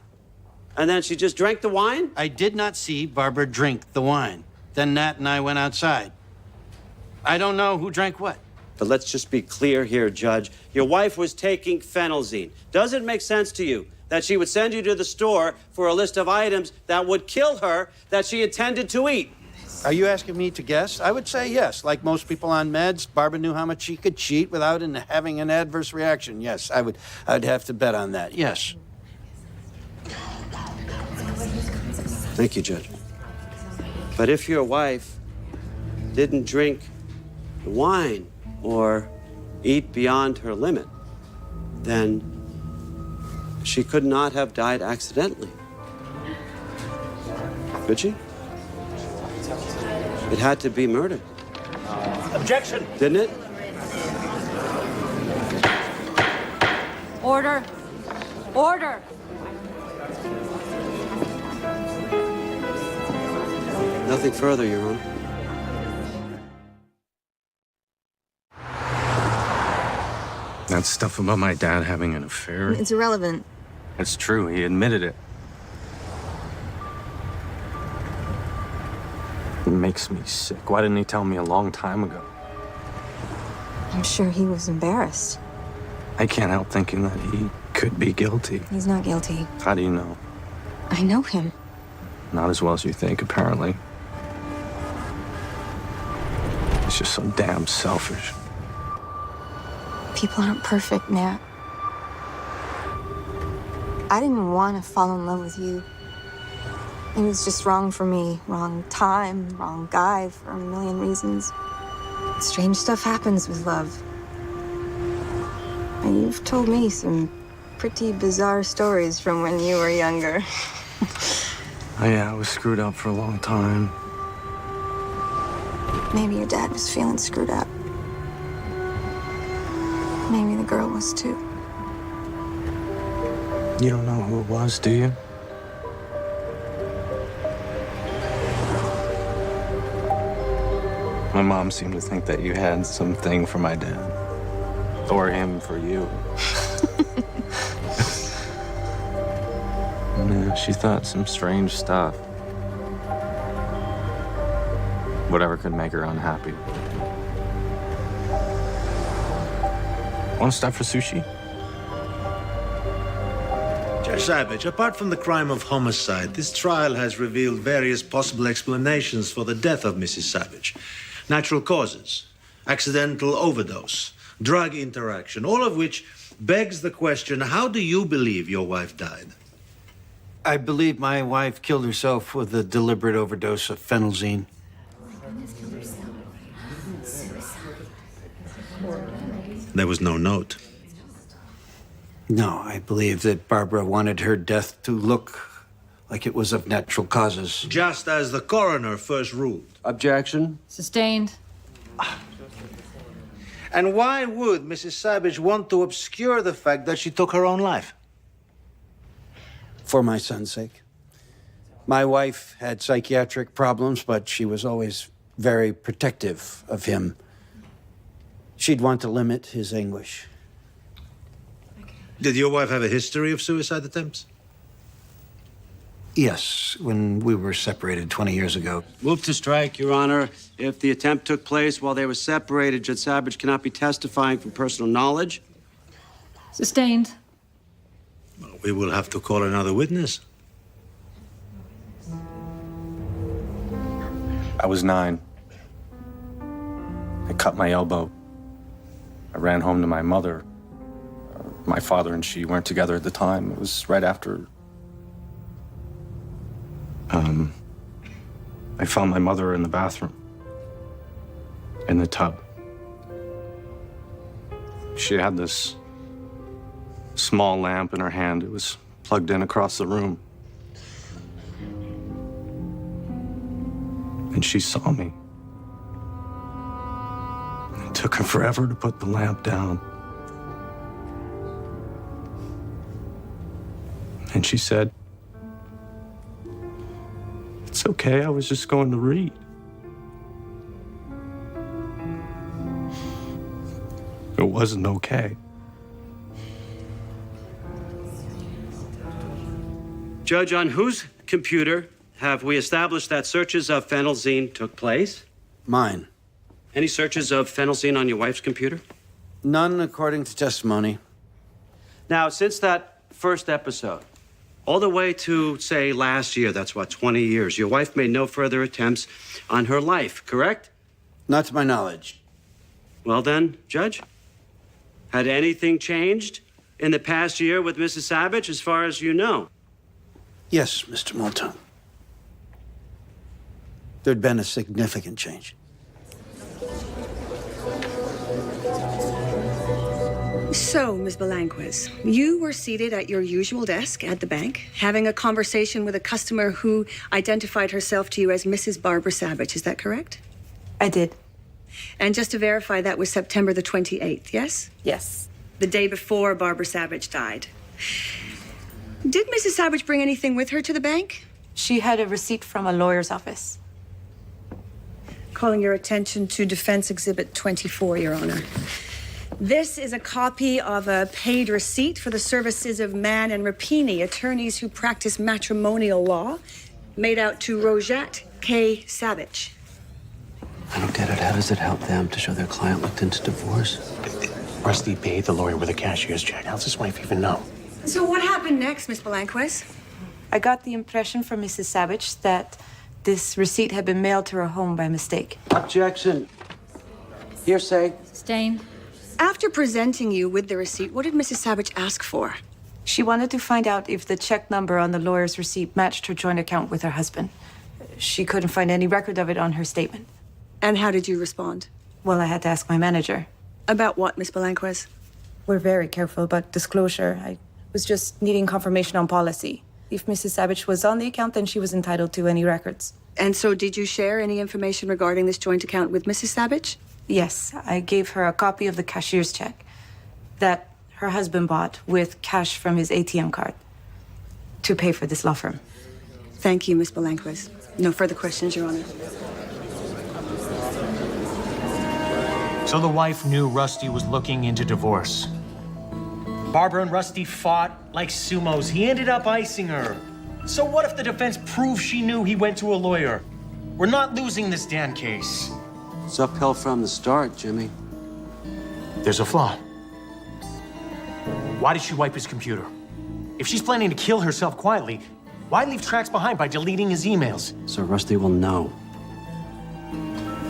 And then she just drank the wine? I did not see Barbara drink the wine. Then Nat and I went outside. I don't know who drank what. But let's just be clear here, Judge. Your wife was taking phenelzine. Does it make sense to you that she would send you to the store for a list of items that would kill her that she intended to eat? Are you asking me to guess? I would say yes. Like most people on meds, Barbara knew how much she could cheat without having an adverse reaction. Yes, I'd have to bet on that. Yes. Thank you, Judge. But if your wife didn't drink wine or eat beyond her limit, then she could not have died accidentally. Could she? It had to be murder. Objection! Didn't it? Order. Order. Nothing further, Your Honor. That stuff about my dad having an affair, It's irrelevant. it's true. He admitted it. It makes me sick. Why didn't he tell me a long time ago? I'm sure he was embarrassed. I can't help thinking that he could be guilty. He's not guilty. How do you know? I know him. Not as well as you think, apparently. He's just so damn selfish. People aren't perfect, Nat. I didn't want to fall in love with you. It was just wrong for me. Wrong time, wrong guy for a million reasons. Strange stuff happens with love. And you've told me some pretty bizarre stories from when you were younger. Oh, yeah, I was screwed up for a long time. Maybe your dad was feeling screwed up. Maybe the girl was too. You don't know who it was, do you? My mom seemed to think that you had something for my dad. Or him for you. Yeah, she thought some strange stuff. Whatever could make her unhappy. Want to stop for sushi? Judge Savage, apart from the crime of homicide, this trial has revealed various possible explanations for the death of Mrs. Savage. Natural causes, accidental overdose, drug interaction, all of which begs the question, how do you believe your wife died? I believe my wife killed herself with a deliberate overdose of phenelzine. There was no note. No, I believe that Barbara wanted her death to look like it was of natural causes. Just as the coroner first ruled. Objection. Sustained. And why would Mrs. Savage want to obscure the fact that she took her own life? For my son's sake. My wife had psychiatric problems, but she was always very protective of him. She'd want to limit his anguish. Did your wife have a history of suicide attempts? Yes, when we were separated 20 years ago. Move to strike, Your Honor. If the attempt took place while they were separated, Judge Savage cannot be testifying from personal knowledge. Sustained. Well, we will have to call another witness. I was 9. I cut my elbow. I ran home to my mother. My father and she weren't together at the time. It was right after. I found my mother in the bathroom, in the tub. She had this small lamp in her hand. It was plugged in across the room. And she saw me. It took her forever to put the lamp down. And she said, "It's okay, I was just going to read." It wasn't okay. Judge, on whose computer have we established that searches of phenelzine took place? Mine. Any searches of phenelzine on your wife's computer? None according to testimony. Now, since that first episode, all the way to, say, last year, that's what, 20 years, your wife made no further attempts on her life, correct? Not to my knowledge. Well then, Judge, had anything changed in the past year with Mrs. Savage, as far as you know? Yes, Mr. Malto. there'd been a significant change. So, Ms. Belanquez, you were seated at your usual desk at the bank, having a conversation with a customer who identified herself to you as Mrs. Barbara Savage. Is that correct? I did. And just to verify, that was September the 28th, yes? Yes. The day before Barbara Savage died. Did Mrs. Savage bring anything with her to the bank? She had a receipt from a lawyer's office. Calling your attention to Defense Exhibit 24, Your Honor. This is a copy of a paid receipt for the services of Mann and Rapini, attorneys who practice matrimonial law, made out to Rosette K. Savage. I don't get it. How does it help them to show their client looked into divorce? Rusty paid the lawyer with a cashier's check. How's his wife even know? So what happened next, Miss Belanquez? I got the impression from Mrs. Savage that this receipt had been mailed to her home by mistake. Objection. Hearsay. Sustain. After presenting you with the receipt, what did Mrs. Savage ask for? She wanted to find out if the check number on the lawyer's receipt matched her joint account with her husband. She couldn't find any record of it on her statement. And how did you respond? Well, I had to ask my manager. About what, Miss Belanquez? We're very careful about disclosure. I was just needing confirmation on policy. If Mrs. Savage was on the account, then she was entitled to any records. And so did you share any information regarding this joint account with Mrs. Savage? Yes, I gave her a copy of the cashier's check that her husband bought with cash from his ATM card to pay for this law firm. Thank you, Miss Belanquez. No further questions, Your Honor. So the wife knew Rusty was looking into divorce. Barbara and Rusty fought like sumos. He ended up icing her. So what if the defense proves she knew he went to a lawyer? We're not losing this damn case. It's uphill from the start, Jimmy. There's a flaw. Why did she wipe his computer? If she's planning to kill herself quietly, why leave tracks behind by deleting his emails? So Rusty will know.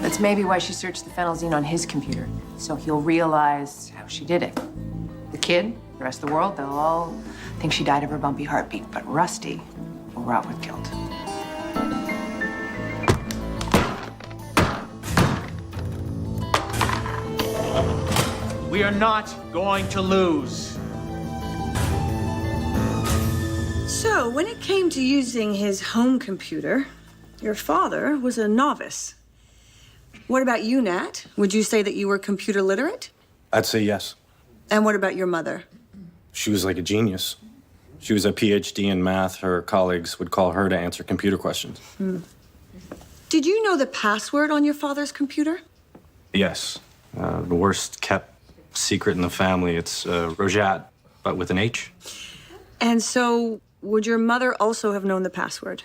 That's maybe why she searched the phenolzine on his computer, so he'll realize how she did it. The kid, the rest of the world, they'll all think she died of her bumpy heartbeat, but Rusty will rot with guilt. We are not going to lose. So, when it came to using his home computer, your father was a novice. What about you, Nat? Would you say that you were computer literate? I'd say yes. And what about your mother? She was like a genius. She was a PhD in math. Her colleagues would call her to answer computer questions. Did you know the password on your father's computer? Yes. The worst kept secret in the family. It's Rojat, but with an H. And so, would your mother also have known the password?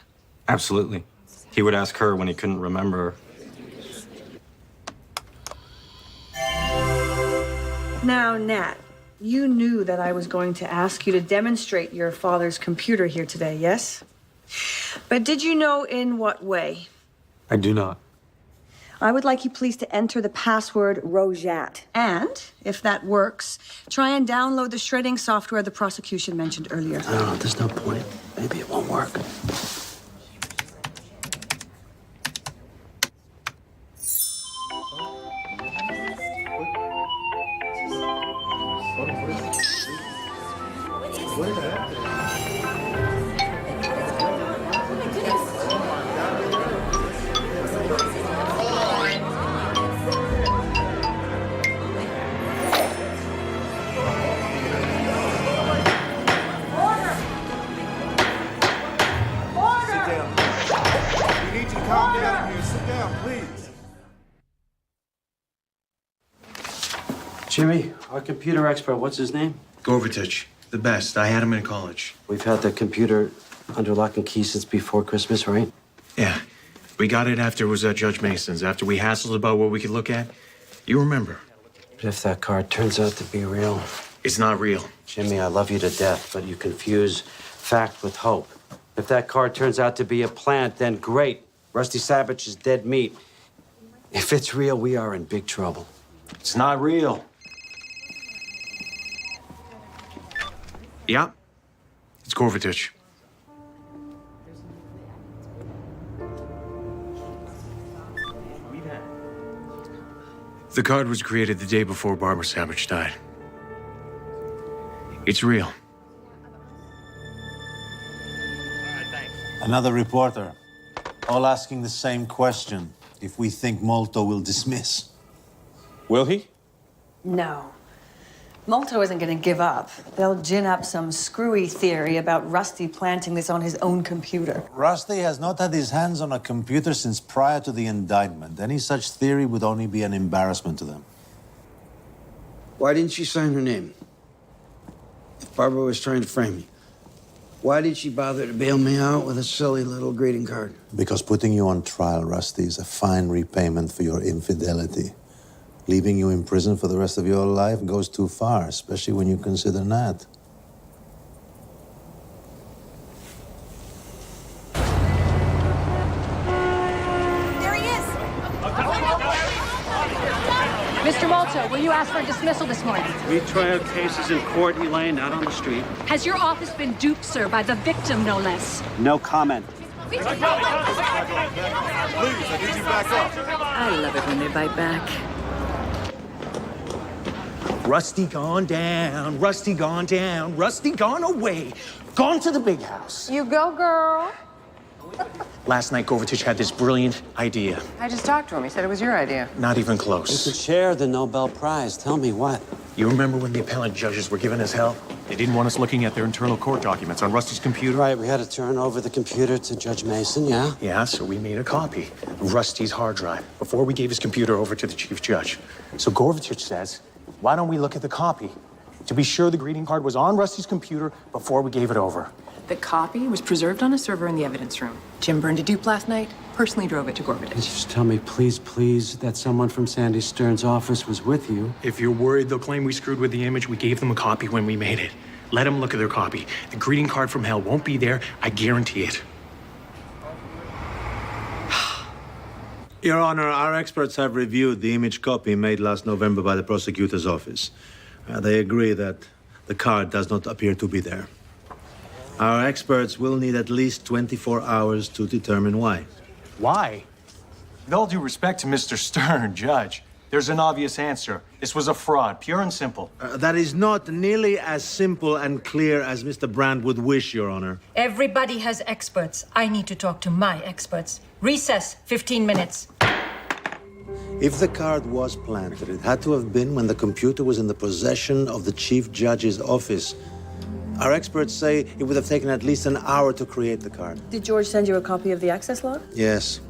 Absolutely. He would ask her when he couldn't remember. Now, Nat, you knew that I was going to ask you to demonstrate your father's computer here today, yes? But did you know in what way? I do not. I would like you please to enter the password Rojat. And, if that works, try and download the shredding software the prosecution mentioned earlier. I don't know, there's no point. Maybe it won't work. Jimmy, our computer expert, what's his name? Gorvatich, the best. I had him in college. We've had the computer under lock and key since before Christmas, right? Yeah. We got it after it was at Judge Mason's, after we hassled about what we could look at. You remember. But if that card turns out to be real... It's not real. Jimmy, I love you to death, but you confuse fact with hope. If that card turns out to be a plant, then great. Rusty Savage is dead meat. If it's real, we are in big trouble. It's not real. Yeah. It's Gorvatich. The card was created the day before Barbara Savage died. It's real. Another reporter, all asking the same question. If we think Molto will dismiss. Will he? No. Molto isn't going to give up. They'll gin up some screwy theory about Rusty planting this on his own computer. Rusty has not had his hands on a computer since prior to the indictment. Any such theory would only be an embarrassment to them. Why didn't she sign her name? If Barbara was trying to frame me, why did she bother to bail me out with a silly little greeting card? Because putting you on trial, Rusty, is a fine repayment for your infidelity. Leaving you in prison for the rest of your life goes too far, especially when you consider Nat. There he is! Mr. Molto, will you ask for a dismissal this morning? Retrial cases in court, Elaine, not on the street. Has your office been duped, sir, by the victim, no less? No comment. Please, I need you back up. I love it when they bite back. Rusty gone down, Rusty gone down, Rusty gone away, gone to the big house. You go, girl. Last night, Govitich had this brilliant idea. I just talked to him. He said it was your idea. Not even close. To share the Nobel Prize. Tell me what? You remember when the appellant judges were giving us hell? They didn't want us looking at their internal court documents on Rusty's computer. Right, we had to turn over the computer to Judge Mason, yeah? Yeah, so we made a copy of Rusty's hard drive before we gave his computer over to the chief judge. So Govitich says, why don't we look at the copy to be sure the greeting card was on Rusty's computer before we gave it over? The copy was preserved on a server in the evidence room. Jim burned a dupe last night, personally drove it to Gorbatich. Just tell me, please, please, that someone from Sandy Stern's office was with you. If you're worried they'll claim we screwed with the image, we gave them a copy when we made it. Let them look at their copy. The greeting card from hell won't be there, I guarantee it. Your Honor, our experts have reviewed the image copy made last November by the prosecutor's office. They agree that the card does not appear to be there. Our experts will need at least 24 hours to determine why. Why? With all due respect to Mr. Stern, Judge, there's an obvious answer. This was a fraud, pure and simple. That is not nearly as simple and clear as Mr. Brand would wish, Your Honor. Everybody has experts. I need to talk to my experts. Recess, 15 minutes. If the card was planted, it had to have been when the computer was in the possession of the chief judge's office. Our experts say it would have taken at least an hour to create the card. Did George send you a copy of the access log? Yes.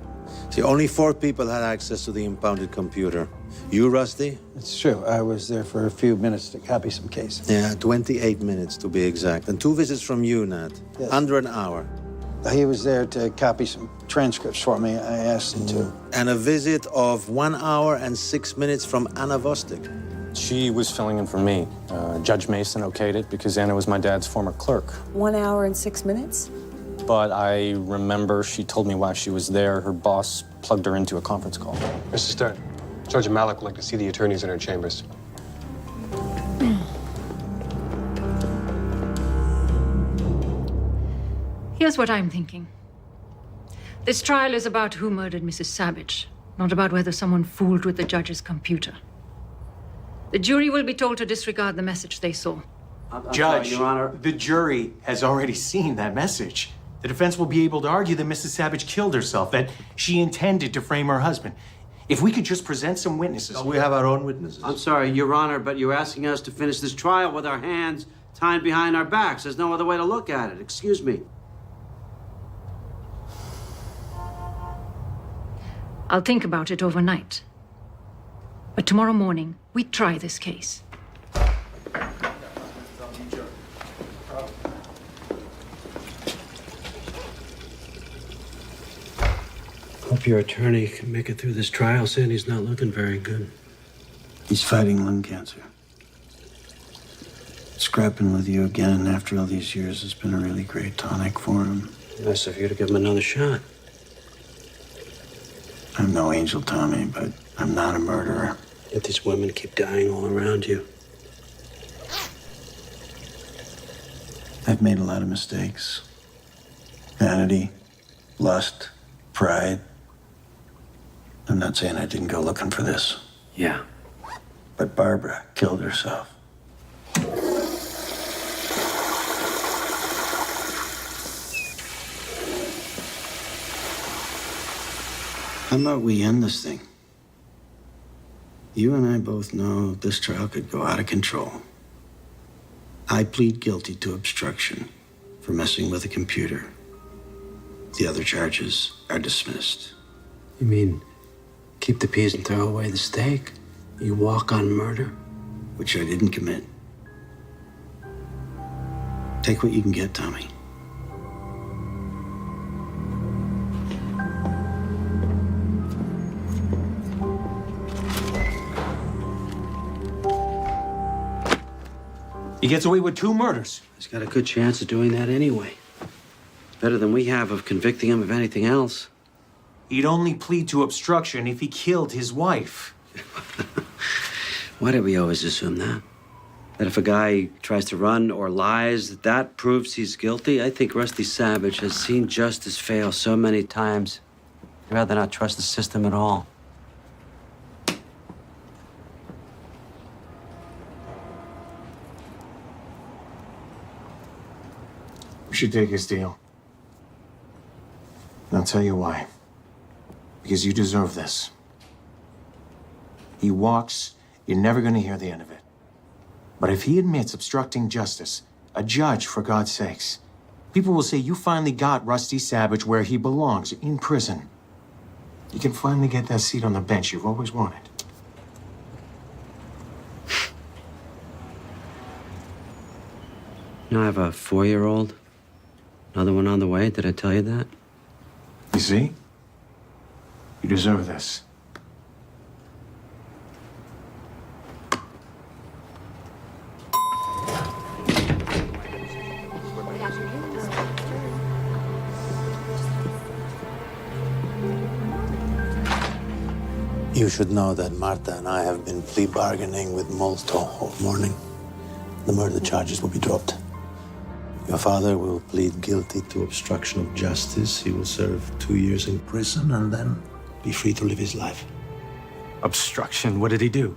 See, only 4 people had access to the impounded computer. You, Rusty? It's true. I was there for a few minutes to copy some cases. Yeah, 28 minutes to be exact. And 2 visits from you, Nat. Yes. Under an hour. He was there to copy some transcripts for me. I asked him to. And a visit of 1 hour and 6 minutes from Anna Vostok. She was filling in for me. Judge Mason okayed it because Anna was my dad's former clerk. 1 hour and 6 minutes? But I remember she told me while she was there, her boss plugged her into a conference call. Mr. Stern, Judge Malik would like to see the attorneys in her chambers. Here's what I'm thinking. This trial is about who murdered Mrs. Savage, not about whether someone fooled with the judge's computer. The jury will be told to disregard the message they saw. Judge, Your Honor. the jury has already seen that message. The defense will be able to argue that Mrs. Savage killed herself, that she intended to frame her husband. If we could just present some witnesses. We have our own witnesses. I'm sorry, Your Honor, but you're asking us to finish this trial with our hands tied behind our backs. There's no other way to look at it. Excuse me. I'll think about it overnight. But tomorrow morning, we try this case. Hope your attorney can make it through this trial. Sandy's not looking very good. He's fighting lung cancer. Scrapping with you again after all these years has been a really great tonic for him. Nice of you to give him another shot. I'm no angel, Tommy, but I'm not a murderer. Yet these women keep dying all around you. I've made a lot of mistakes. Vanity, lust, pride. I'm not saying I didn't go looking for this. Yeah, But Barbara killed herself. How about we end this thing? You and I both know this trial could go out of control. I plead guilty to obstruction for messing with a computer. The other charges are dismissed. You mean keep the peas and throw away the steak? You walk on murder? Which I didn't commit. Take what you can get, Tommy. He gets away with 2 murders. He's got a good chance of doing that anyway. Better than we have of convicting him of anything else. He'd only plead to obstruction if he killed his wife. Why did we always assume that? That if a guy tries to run or lies, that proves he's guilty? I think Rusty Savage has seen justice fail so many times. He'd rather not trust the system at all. We should take his deal. And I'll tell you why. Because you deserve this. He walks, you're never gonna hear the end of it. But if he admits obstructing justice, a judge, for God's sakes, people will say you finally got Rusty Savage where he belongs, in prison. You can finally get that seat on the bench you've always wanted. You know, I have a 4-year-old. Another one on the way. Did I tell you that? You see? You deserve this. You should know that Marta and I have been plea bargaining with Molto all morning. The murder charges will be dropped. Your father will plead guilty to obstruction of justice. He will serve 2 years in prison and then be free to live his life. Obstruction? What did he do?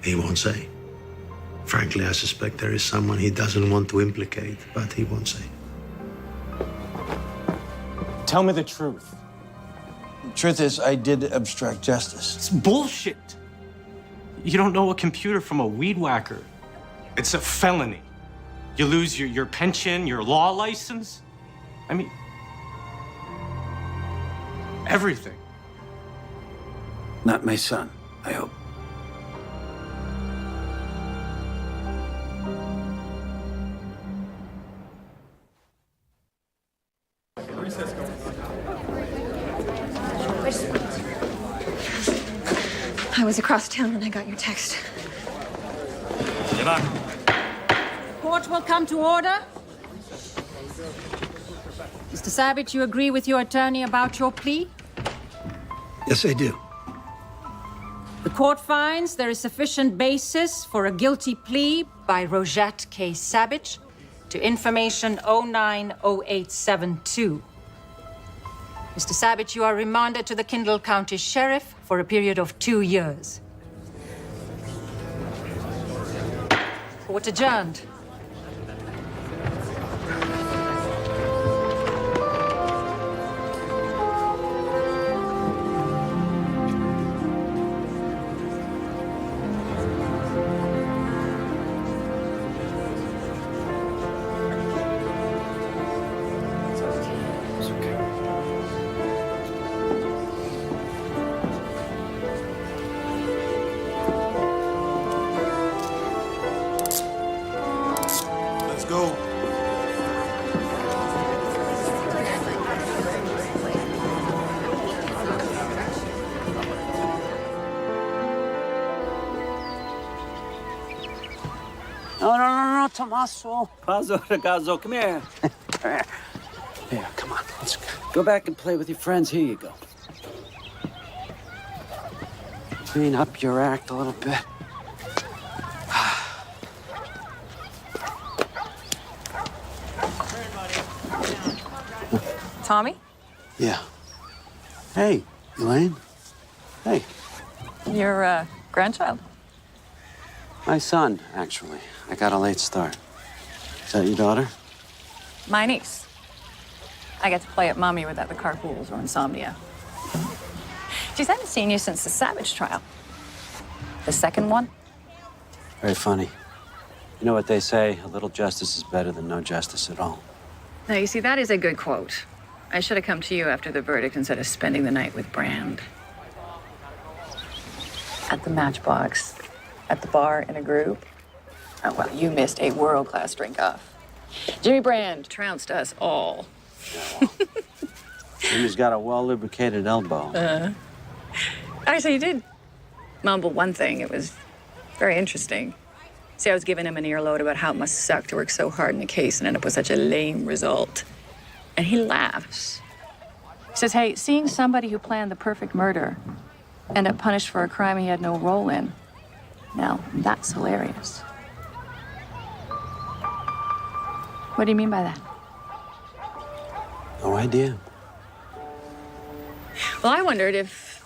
He won't say. Frankly, I suspect there is someone he doesn't want to implicate, but he won't say. Tell me the truth. The truth is, I did obstruct justice. It's bullshit. You don't know a computer from a weed whacker. It's a felony. You lose your pension, your law license. I mean, everything. Not my son, I hope. I was across town when I got your text. Court will come to order. Mr. Savage, you agree with your attorney about your plea? Yes, I do. The court finds there is sufficient basis for a guilty plea by Rosette K. Savage to information 090872. Mr. Savage, you are remanded to the Kendall County Sheriff for a period of 2 years. Court adjourned. Go. No, Tommaso. Pazzo, ragazzo, come here. Come here. Here, come on. Let's go back and play with your friends. Here you go. Clean up your act a little bit. Tommy? Yeah. Hey, Elaine. Hey. Your grandchild? My son, actually. I got a late start. Is that your daughter? My niece. I get to play at mommy without the carpools or insomnia. Geez, I haven't seen you since the Savage trial. The second one? Very funny. You know what they say, a little justice is better than no justice at all. Now, you see, that is a good quote. I should have come to you after the verdict instead of spending the night with Brand. At the Matchbox, at the bar in a group. Oh, well, you missed a world-class drink-off. Jimmy Brand trounced us all. Jimmy's got a well-lubricated elbow. Actually, you did mumble one thing. It was very interesting. See, I was giving him an earload about how it must suck to work so hard in a case and end up with such a lame result. And he laughs. He says, hey, seeing somebody who planned the perfect murder end up punished for a crime he had no role in, now, that's hilarious. What do you mean by that? No idea. Well, I wondered if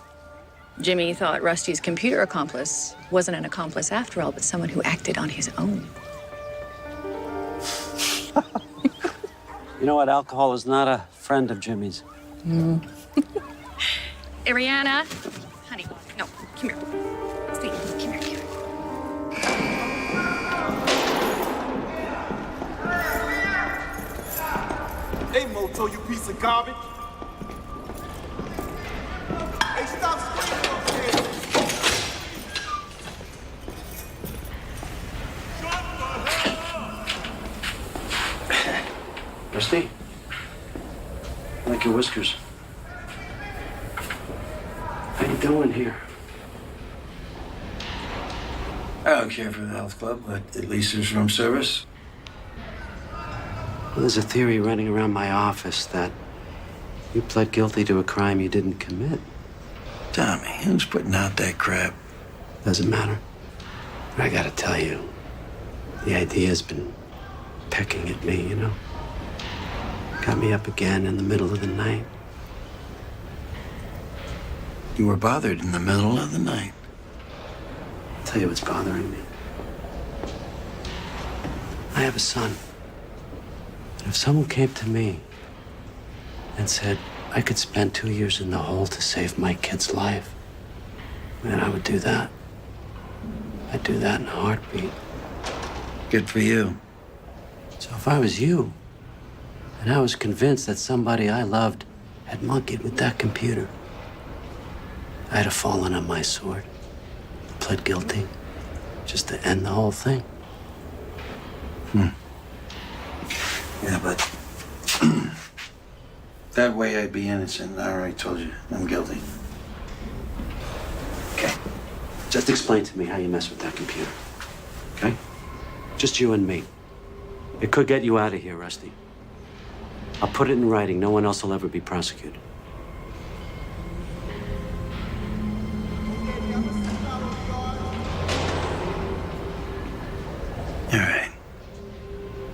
Jimmy thought Rusty's computer accomplice wasn't an accomplice after all, but someone who acted on his own. You know what? Alcohol is not a friend of Jimmy's. Ariana, honey, no, come here. Steve, come here, come here. Hey, Moto, you piece of garbage. Hey, stop screaming up there. Rusty? I like your whiskers. How you doing here? I don't care for the health club, but at least there's room service. Well, there's a theory running around my office that you pled guilty to a crime you didn't commit. Tommy, who's putting out that crap? Doesn't matter. But I gotta tell you, the idea's been pecking at me, you know? Got me up again in the middle of the night. You were bothered in the middle of the night. I'll tell you what's bothering me. I have a son. And if someone came to me and said I could spend 2 years in the hole to save my kid's life, man, I would do that. I'd do that in a heartbeat. Good for you. So if I was you, and I was convinced that somebody I loved had monkeyed with that computer, I'd have fallen on my sword, pled guilty, just to end the whole thing. Yeah, but that way I'd be innocent. I already told you, I'm guilty. Okay. Just explain to me how you mess with that computer. Okay? Just you and me. It could get you out of here, Rusty. I'll put it in writing. No one else will ever be prosecuted. All right.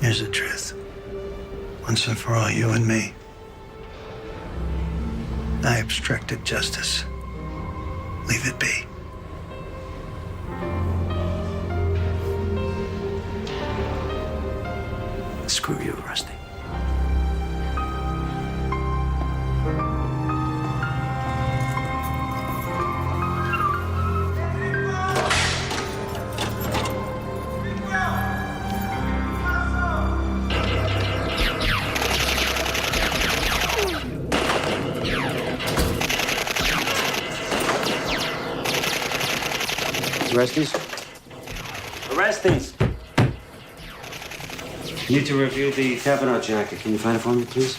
Here's the truth. Once and for all, you and me. I obstructed justice. Leave it be. Screw you, Rusty. Arresties? Arresties! Need to review the Kavanaugh jacket. Can you find it for me, please?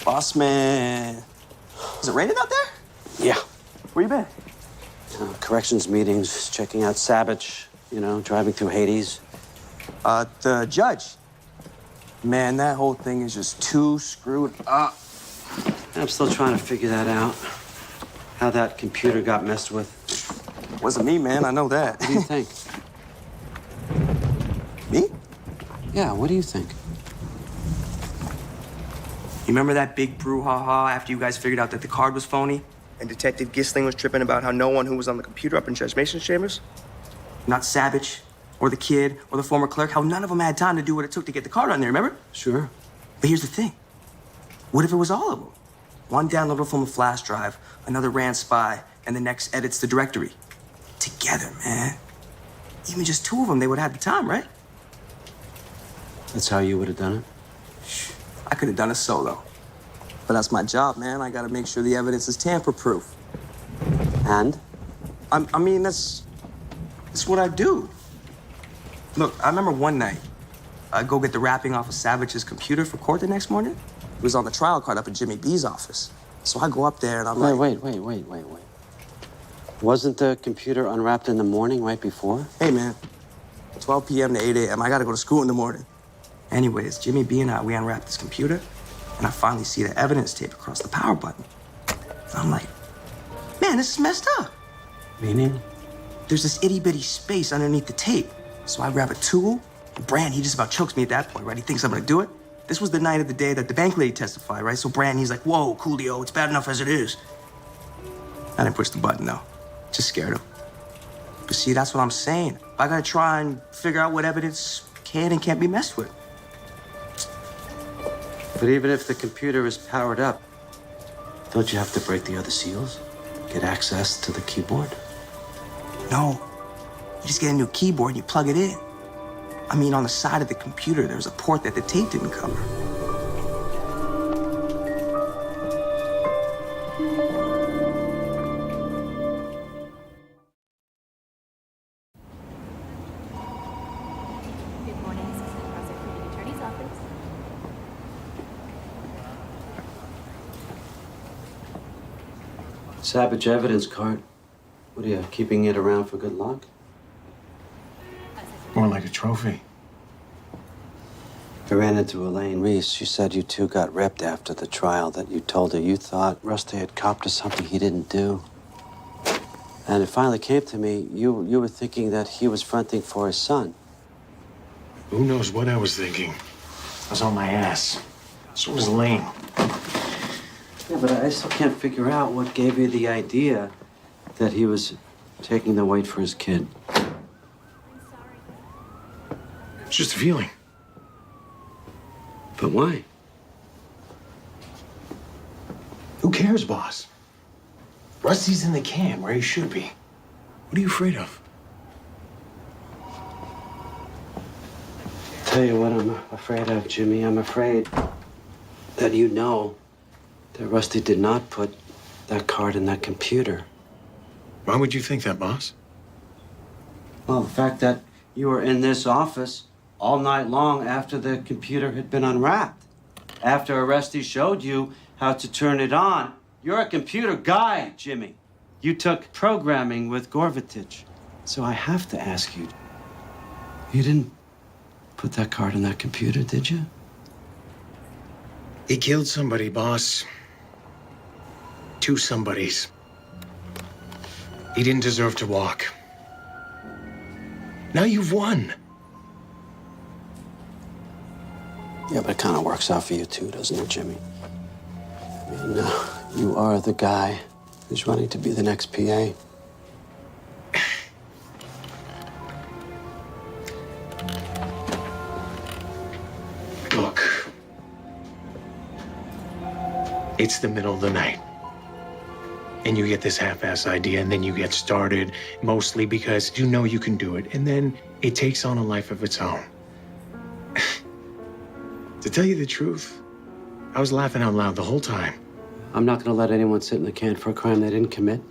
Boss man. Is it raining out there? Yeah. Where you been? Corrections meetings, checking out Savage, you know, driving through Hades. The judge. Man, that whole thing is just too screwed up. I'm still trying to figure that out. How that computer got messed with. Wasn't me, man. I know that. What do you think? Me? Yeah, what do you think? You remember that big brouhaha after you guys figured out that the card was phony? And Detective Gissling was tripping about how no one who was on the computer up in Judge Mason's chambers? Not Savage, or the kid, or the former clerk. How none of them had time to do what it took to get the card on there, remember? Sure. But here's the thing. What if it was all of them? One downloaded from a flash drive, another ran spy, and the next edits the directory. Together, man. Even just two of them, they would have the time, right? That's how you would have done it? I could have done it solo. But that's my job, man. I gotta make sure the evidence is tamper-proof. And? I mean, that's what I do. Look, I remember one night, I'd go get the wrapping off of Savage's computer for court the next morning. It was on the trial card up at Jimmy B's office. So I go up there and I'm like... Wait. Wasn't the computer unwrapped in the morning right before? Hey, man. 12 p.m. to 8 a.m. I gotta go to school in the morning. Anyways, Jimmy B and I, we unwrapped this computer, and I finally see the evidence tape across the power button. I'm like, man, this is messed up. Meaning? There's this itty-bitty space underneath the tape. So I grab a tool. Brand, he just about chokes me at that point, right? He thinks I'm gonna do it. This was the night of the day that the bank lady testified, right? So Brand, he's like, whoa, Coolio, it's bad enough as it is. I didn't push the button, though. Just scared him. But see, that's what I'm saying. I gotta try and figure out what evidence can and can't be messed with. But even if the computer is powered up, don't you have to break the other seals? Get access to the keyboard? No. You just get a new keyboard and you plug it in. I mean, on the side of the computer, there's a port that the tape didn't cover. Savage evidence card. What are you, keeping it around for good luck? More like a trophy. I ran into Elaine Reese. She said you two got ripped after the trial, that you told her you thought Rusty had copped to something he didn't do. And it finally came to me, you were thinking that he was fronting for his son. Who knows what I was thinking? I was on my ass. So was Elaine. Yeah, but I still can't figure out what gave you the idea that he was taking the weight for his kid. It's just a feeling. But why? Who cares, boss? Rusty's in the can where he should be. What are you afraid of? Tell you what I'm afraid of, Jimmy. I'm afraid that you know that Rusty did not put that card in that computer. Why would you think that, boss? Well, the fact that you were in this office all night long after the computer had been unwrapped. After Rusty showed you how to turn it on. You're a computer guy, Jimmy. You took programming with Gorvatich. So I have to ask you, you didn't put that card in that computer, did you? He killed somebody, boss. Two somebodies. He didn't deserve to walk. Now you've won. Yeah, but it kind of works out for you too, doesn't it, Jimmy? I mean, you are the guy who's running to be the next PA. Look. It's the middle of the night. And you get this half-ass idea, and then you get started, mostly because you know you can do it. And then it takes on a life of its own. To tell you the truth, I was laughing out loud the whole time. I'm not gonna let anyone sit in the can for a crime they didn't commit.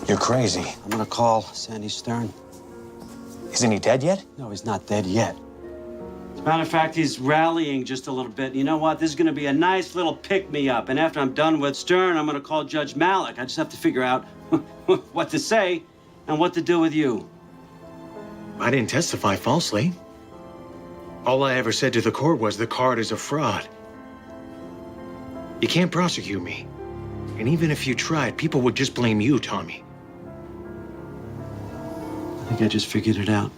You're crazy. I'm gonna call Sandy Stern. Isn't he dead yet? No, he's not dead yet. As a matter of fact, he's rallying just a little bit. You know what? This is going to be a nice little pick-me-up. And after I'm done with Stern, I'm going to call Judge Malik. I just have to figure out what to say and what to do with you. I didn't testify falsely. All I ever said to the court was the card is a fraud. You can't prosecute me. And even if you tried, people would just blame you, Tommy. I think I just figured it out.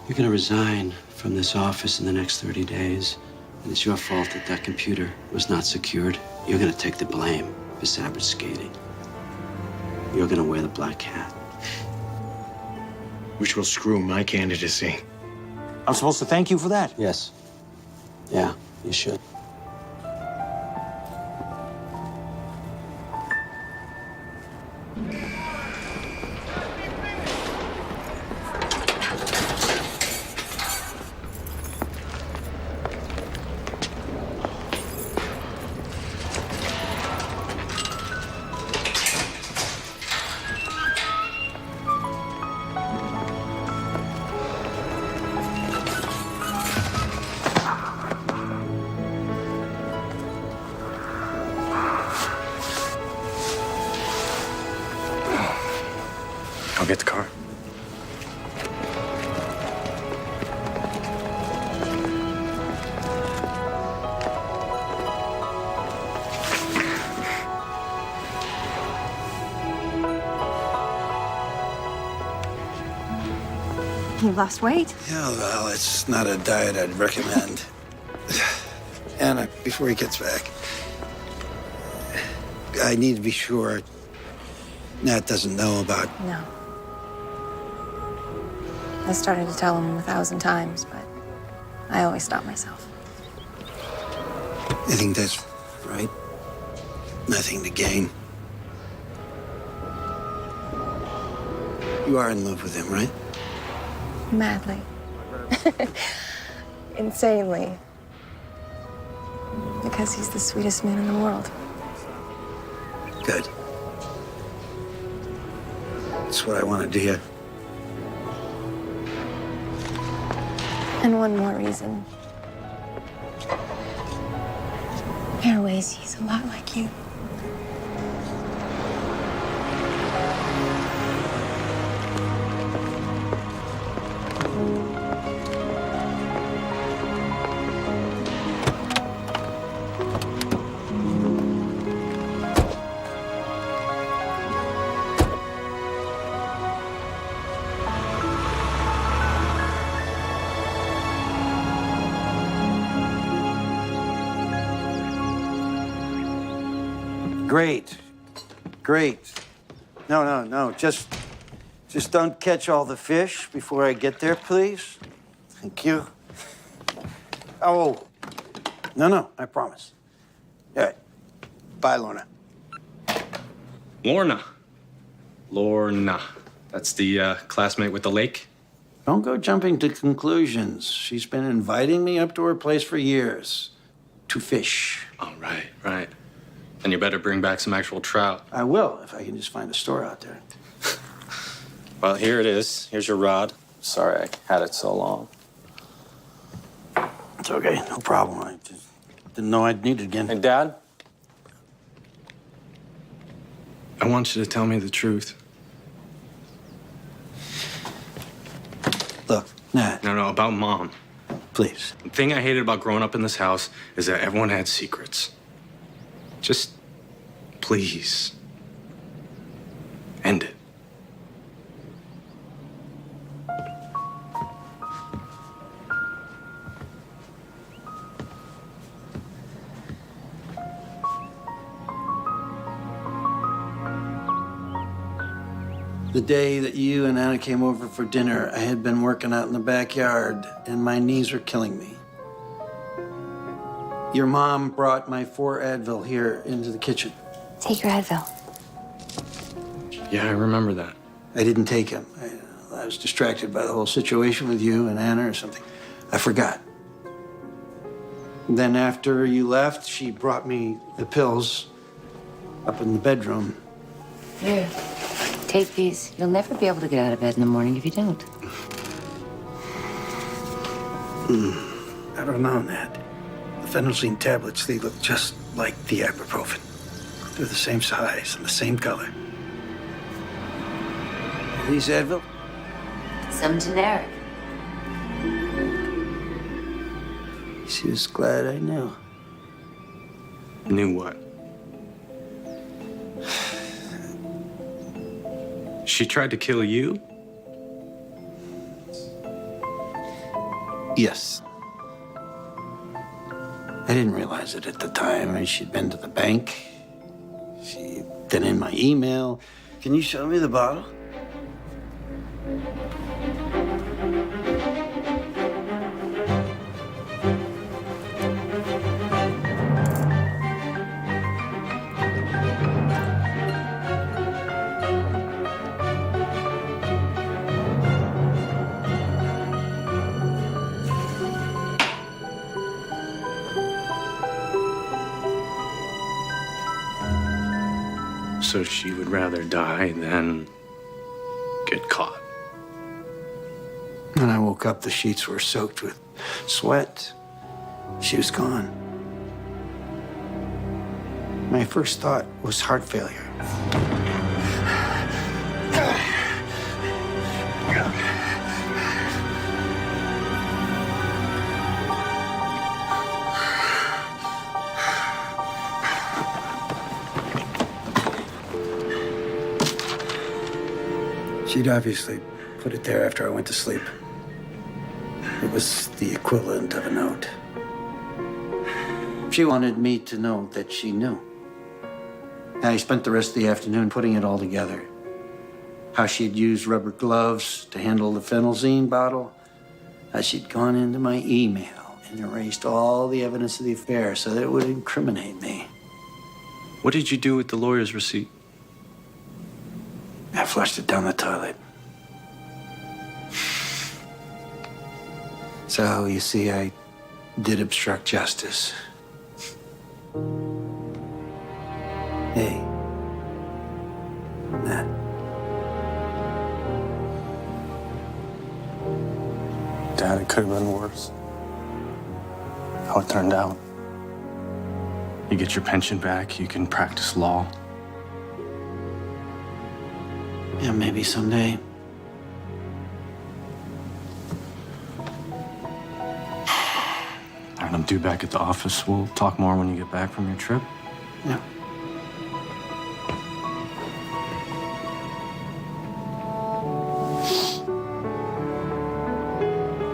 You're gonna resign from this office in the next 30 days. And it's your fault that that computer was not secured. You're gonna take the blame for Savage skating. You're gonna wear the black hat. which will screw my candidacy. I'm supposed to thank you for that? Yes. Yeah, you should. I'll get the car. You lost weight. Yeah, well, it's not a diet I'd recommend. Anna, before he gets back, I need to be sure Nat doesn't know about... No. I started to tell him 1,000 times, but I always stop myself. I think that's right. Nothing to gain. You are in love with him, right? Madly. Insanely. Because he's the sweetest man in the world. Good. That's what I wanted to hear. And one more reason. Airways, he's a lot like you. Great. Great. No. Just don't catch all the fish before I get there, please. Thank you. Oh. No, I promise. All right. Bye, Lorna. Lorna. That's the classmate with the lake? Don't go jumping to conclusions. She's been inviting me up to her place for years. To fish. Oh, right. And you better bring back some actual trout. I will, if I can just find a store out there. Well, here it is. Here's your rod. Sorry I had it so long. It's okay, no problem. I just didn't know I'd need it again. Hey, Dad? I want you to tell me the truth. Look, Nat. No, about Mom. Please. The thing I hated about growing up in this house is that everyone had secrets. Just, please, end it. The day that you and Anna came over for dinner, I had been working out in the backyard, and my knees were killing me. Your mom brought my 4 Advil here into the kitchen. Take your Advil. Yeah, I remember that. I didn't take him. I was distracted by the whole situation with you and Anna or something. I forgot. Then after you left, she brought me the pills up in the bedroom. Here, take these. You'll never be able to get out of bed in the morning if you don't. I don't know, Nat. The phenolzine tablets, they look just like the ibuprofen. They're the same size and the same color. Are these Advil? Some generic. She was glad I knew. Knew what? She tried to kill you? Yes. I didn't realize it at the time. I mean, she'd been to the bank. She'd been in my email. Can you show me the bottle? So she would rather die than get caught. When I woke up, the sheets were soaked with sweat. She was gone. My first thought was heart failure. She'd obviously put it there after I went to sleep. It was the equivalent of a note. She wanted me to know that she knew. I spent the rest of the afternoon putting it all together. How she'd used rubber gloves to handle the phenelzine bottle. How she'd gone into my email and erased all the evidence of the affair so that it would incriminate me. What did you do with the lawyer's receipt? I flushed it down the toilet. So, you see, I did obstruct justice. Hey, Nat. Dad, it could have been worse. How it turned out. You get your pension back, you can practice law. Yeah, maybe someday. All right, I'm due back at the office. We'll talk more when you get back from your trip. Yeah.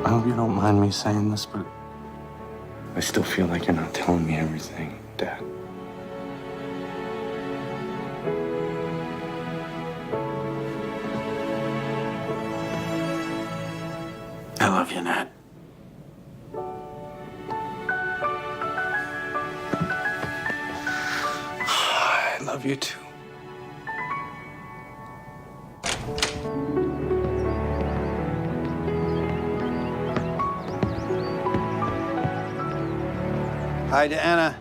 I hope you don't mind me saying this, but I still feel like you're not telling me everything, Dad. I love you, Nat. I love you too. Hi to Anna.